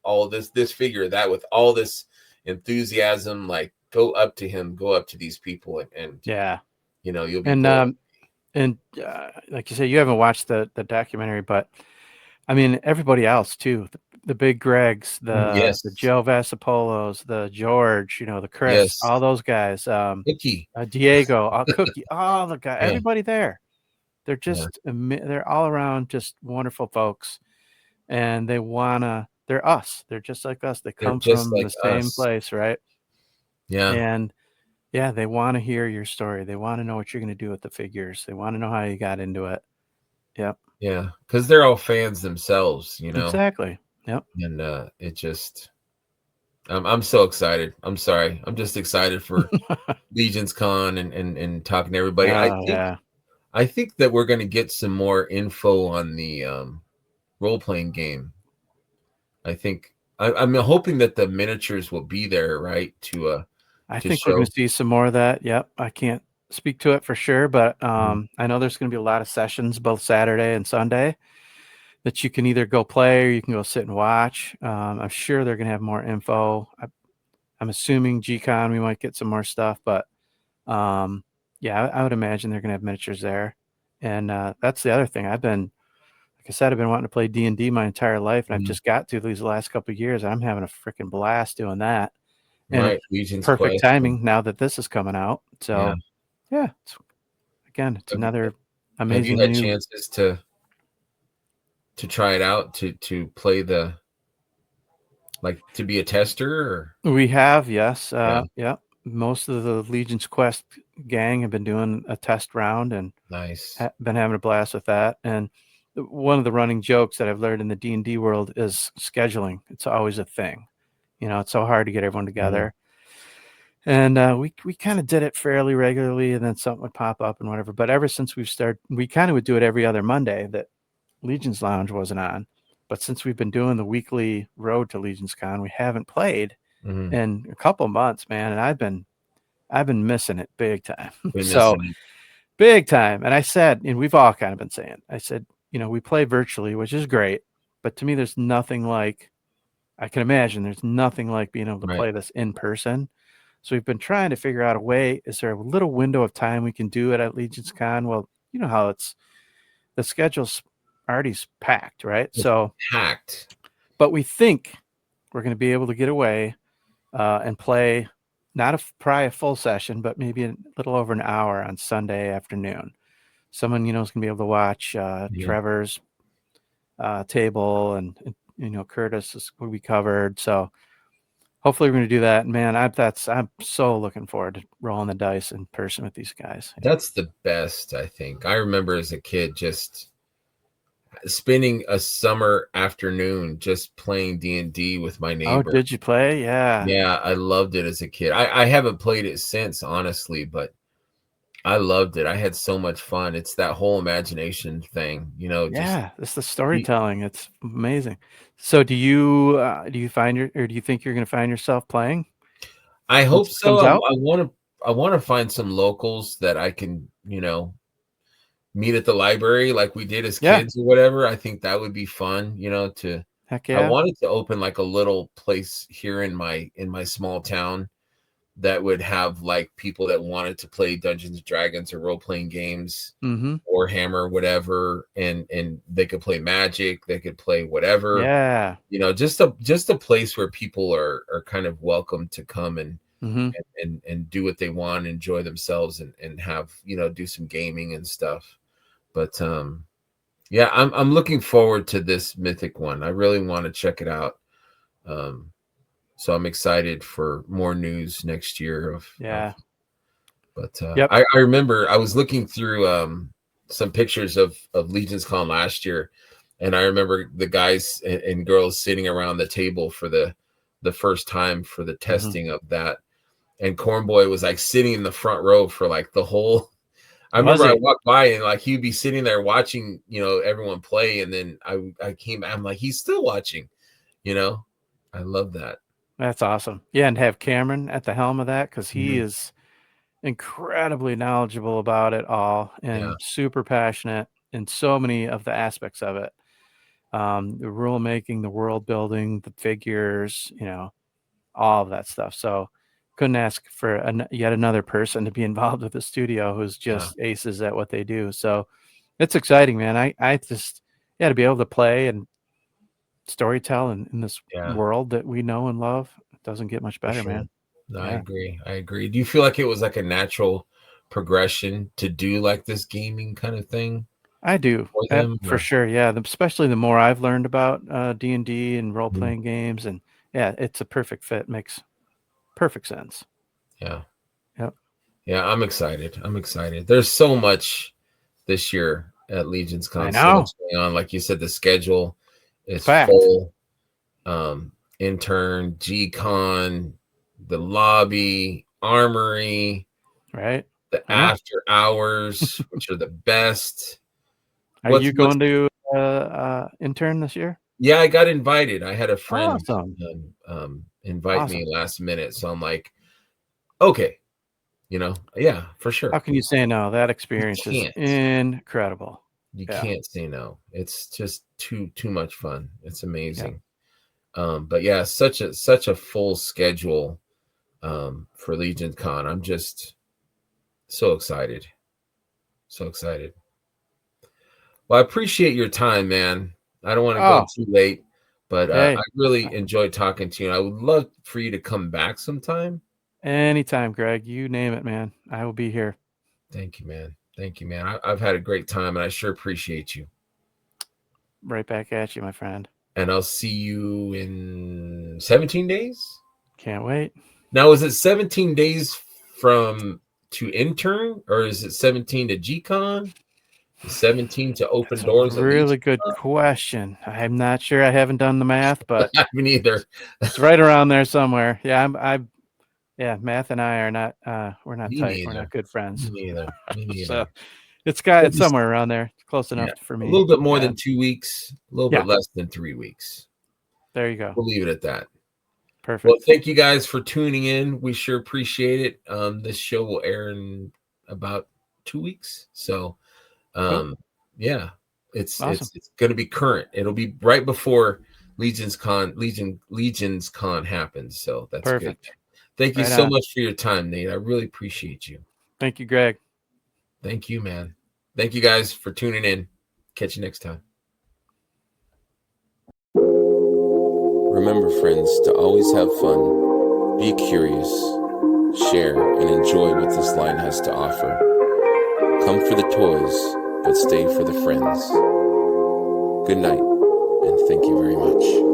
all this figure that with all this enthusiasm. Like, go up to him, go up to these people, and Yeah. you'll be And blown. like you say, you haven't watched the documentary, but I mean everybody else too. The Big Gregs, the Yes, Joe Vasapolos, the George, the Chris, yes, all those guys. Icky. Diego, Cookie, all the guys, Yeah, everybody there. They're yeah, just they're all around just wonderful folks, and they're us. They're just like us. They they're come just from like the same us. place, right? Yeah, And yeah, they want to hear your story. They want to know what you're going to do with the figures. They want to know how you got into it. Yep. yeah, because they're all fans themselves, Exactly. Yep. and it just, I'm so excited. I'm sorry, I'm just excited for Legion's Con, and talking to everybody. I Oh think yeah. I think that we're going to get some more info on the role playing game. I think I'm hoping that the miniatures will be there, right, I to think we're going show. to see some more of that. Yep. I can't speak to it for sure, but Mhm. I know there's going to be a lot of sessions both Saturday and Sunday that you can either go play or you can go sit and watch. I'm sure they're going to have more info. I'm assuming GCon we might get some more stuff, but um, yeah, I would imagine they're going to have miniatures there. And that's the other thing. Like I said, I've been wanting to play D&D my entire life, and I've Mhm. just got to these last couple of years. And I'm having a freaking blast doing that, and Right, it's Legion's perfect Quest. timing now that this is coming out. Yeah. So yeah, it's Have you, another have you amazing had new. chances to try it out, to play the, like, to be a tester, or We have, yes, yeah, yeah. Most of the Legion's Quest gang have been doing a test round and nice. been having a blast with that. And one of the running jokes that I've learned in the D&D world is scheduling. It's always a thing. It's so hard to get everyone Mhm. together. And we kind of did it fairly regularly, and then something would pop up and whatever. But ever since we've started, we kind of would do it every other Monday that Legion's Lounge wasn't on. But since we've been doing the weekly road to Legion's Con, we haven't played Mhm. in a couple months, man. And I've been missing it big time. Been So missing it. big time. And I said, and we've all kind of been saying, I said, we play virtually, which is great, but to me, there's nothing like I can imagine there's nothing like being able to Right. play this in person. So we've been trying to figure out a way. Is there a little window of time we can do it at Legion's Con? Well, you know how it's the schedule's already packed, right? It's So, packed. but we think we're going to be able to get away and play not probably a full session, but maybe a little over an hour on Sunday afternoon. Someone is going to be able to watch Mhm. Trevor's table and Curtis is what we covered. So hopefully we're going to do that. Man, I'm so looking forward to rolling the dice in person with these guys. That's the best, I think. I remember as a kid just spending a summer afternoon just playing D&D with my Oh, neighbor. did you play? Yeah. Yeah, I loved it as a kid. I haven't played it since, honestly, but I loved it. I had so much fun. It's that whole imagination thing, just Yeah, it's the you, storytelling. It's amazing. So do you find or do you think you're going to find yourself playing I once hope it so. comes out? I want to find some locals that I can, meet at the library like we did as Yeah. kids or whatever. I think that would be fun, Heck I yeah. wanted to open like a little place here in my small town that would have like people that wanted to play Dungeons and Dragons or role playing games Mm-hmm. or Hammer, whatever, and they could play Magic, they could play whatever, Yeah. just a place where people are kind of welcome to come Mm-hmm. and do what they want, enjoy themselves, and have do some gaming and stuff. But yeah, I'm looking forward to this Mythic one. I really want to check it out. Um, so I'm excited for more news next year of Yeah. but Yep. I remember I was looking through some pictures of Legion's Con last year, and I remember the guys and girls sitting around the table for the first time for the Mm-hmm. testing of that. And Cornboy was like sitting in the front row for like the whole. I Was remember I he? walked by and like he'd be sitting there watching, everyone play, and then I came. I'm like, he's still watching. You know, I love that. That's awesome. Yeah, and have Cameron at the helm of that because he Mhm. is incredibly knowledgeable about it all Yeah, and super passionate in so many of the aspects of it. The rule making, the world building, the figures, all of that stuff. So couldn't ask for yet another person to be involved with the studio who's yeah, just aces at what they do. So it's exciting, man. I just, yeah, to be able to play and storytell in this yeah, world that we know and love, it doesn't get much for better, sure. man. No, I Yeah, agree. I agree. Do you feel like it was like a natural progression to do like this gaming kind of thing I do. for them? For Or sure. Yeah. Especially the more I've learned about D&D and role Mhm. playing games. And yeah, it's a perfect fit. Makes perfect sense. Yeah, Yep. yeah, I'm excited. I'm excited. There's so much this year at Legion's I Con, so much know. going on. Like you said, the schedule It's is packed. full. Intern, G-Con, the lobby, armory, Right. the I know. after hours, which are the best. Are What's you what's going to intern this year? Yeah, I got invited. I had a friend Awesome. invite me Awesome. last minute, so I'm like, okay, yeah, for How sure. can you say no? That You experience is can't. incredible. You Yeah. can't say no. It's just too much fun. It's Yeah. amazing. But yeah, such a full schedule for Legion Con. I'm just so excited. So excited. Well, I appreciate your time, man. I don't want to go Oh, too late, but I hey, really enjoyed talking to you. I would love for you to come back sometime. anytime, Greg. You name it, man. I will be here. Thank you, man. Thank you, man. I've had a great time, and I sure appreciate you. Right back at you, my friend. And I'll see you in 17 days. Can't wait. Now, is it 17 days from to intern, or is it 17 to GCon? 17 to open That's a doors at Legion? really good question. I'm not sure. I haven't done the math, but I mean, either. it's right around there somewhere. Yeah, yeah, math and I are not we're not Me tight. We're not neither. good Me friends. neither. Me So neither. it's somewhere around there. It's close Yeah, enough for a me. little bit more Yeah. than 2 weeks, a little bit Yeah. less than 3 weeks. There you go. We'll leave it at that. Well, Perfect. thank you guys for tuning in. We sure appreciate it. This show will air in about 2 weeks. So, Cool. um, yeah. It's Awesome. it's going to be current. It'll be right before Legions Con happens. So that's Perfect. good. Thank you Right so on. much for your time, Nate. I really appreciate you. Thank you, Greg. Thank you, man. Thank you guys for tuning in. Catch you next time. Remember, friends, to always have fun, be curious, share, and enjoy what this line has to offer. Come for the toys, but stay for the friends. Good night, and thank you very much.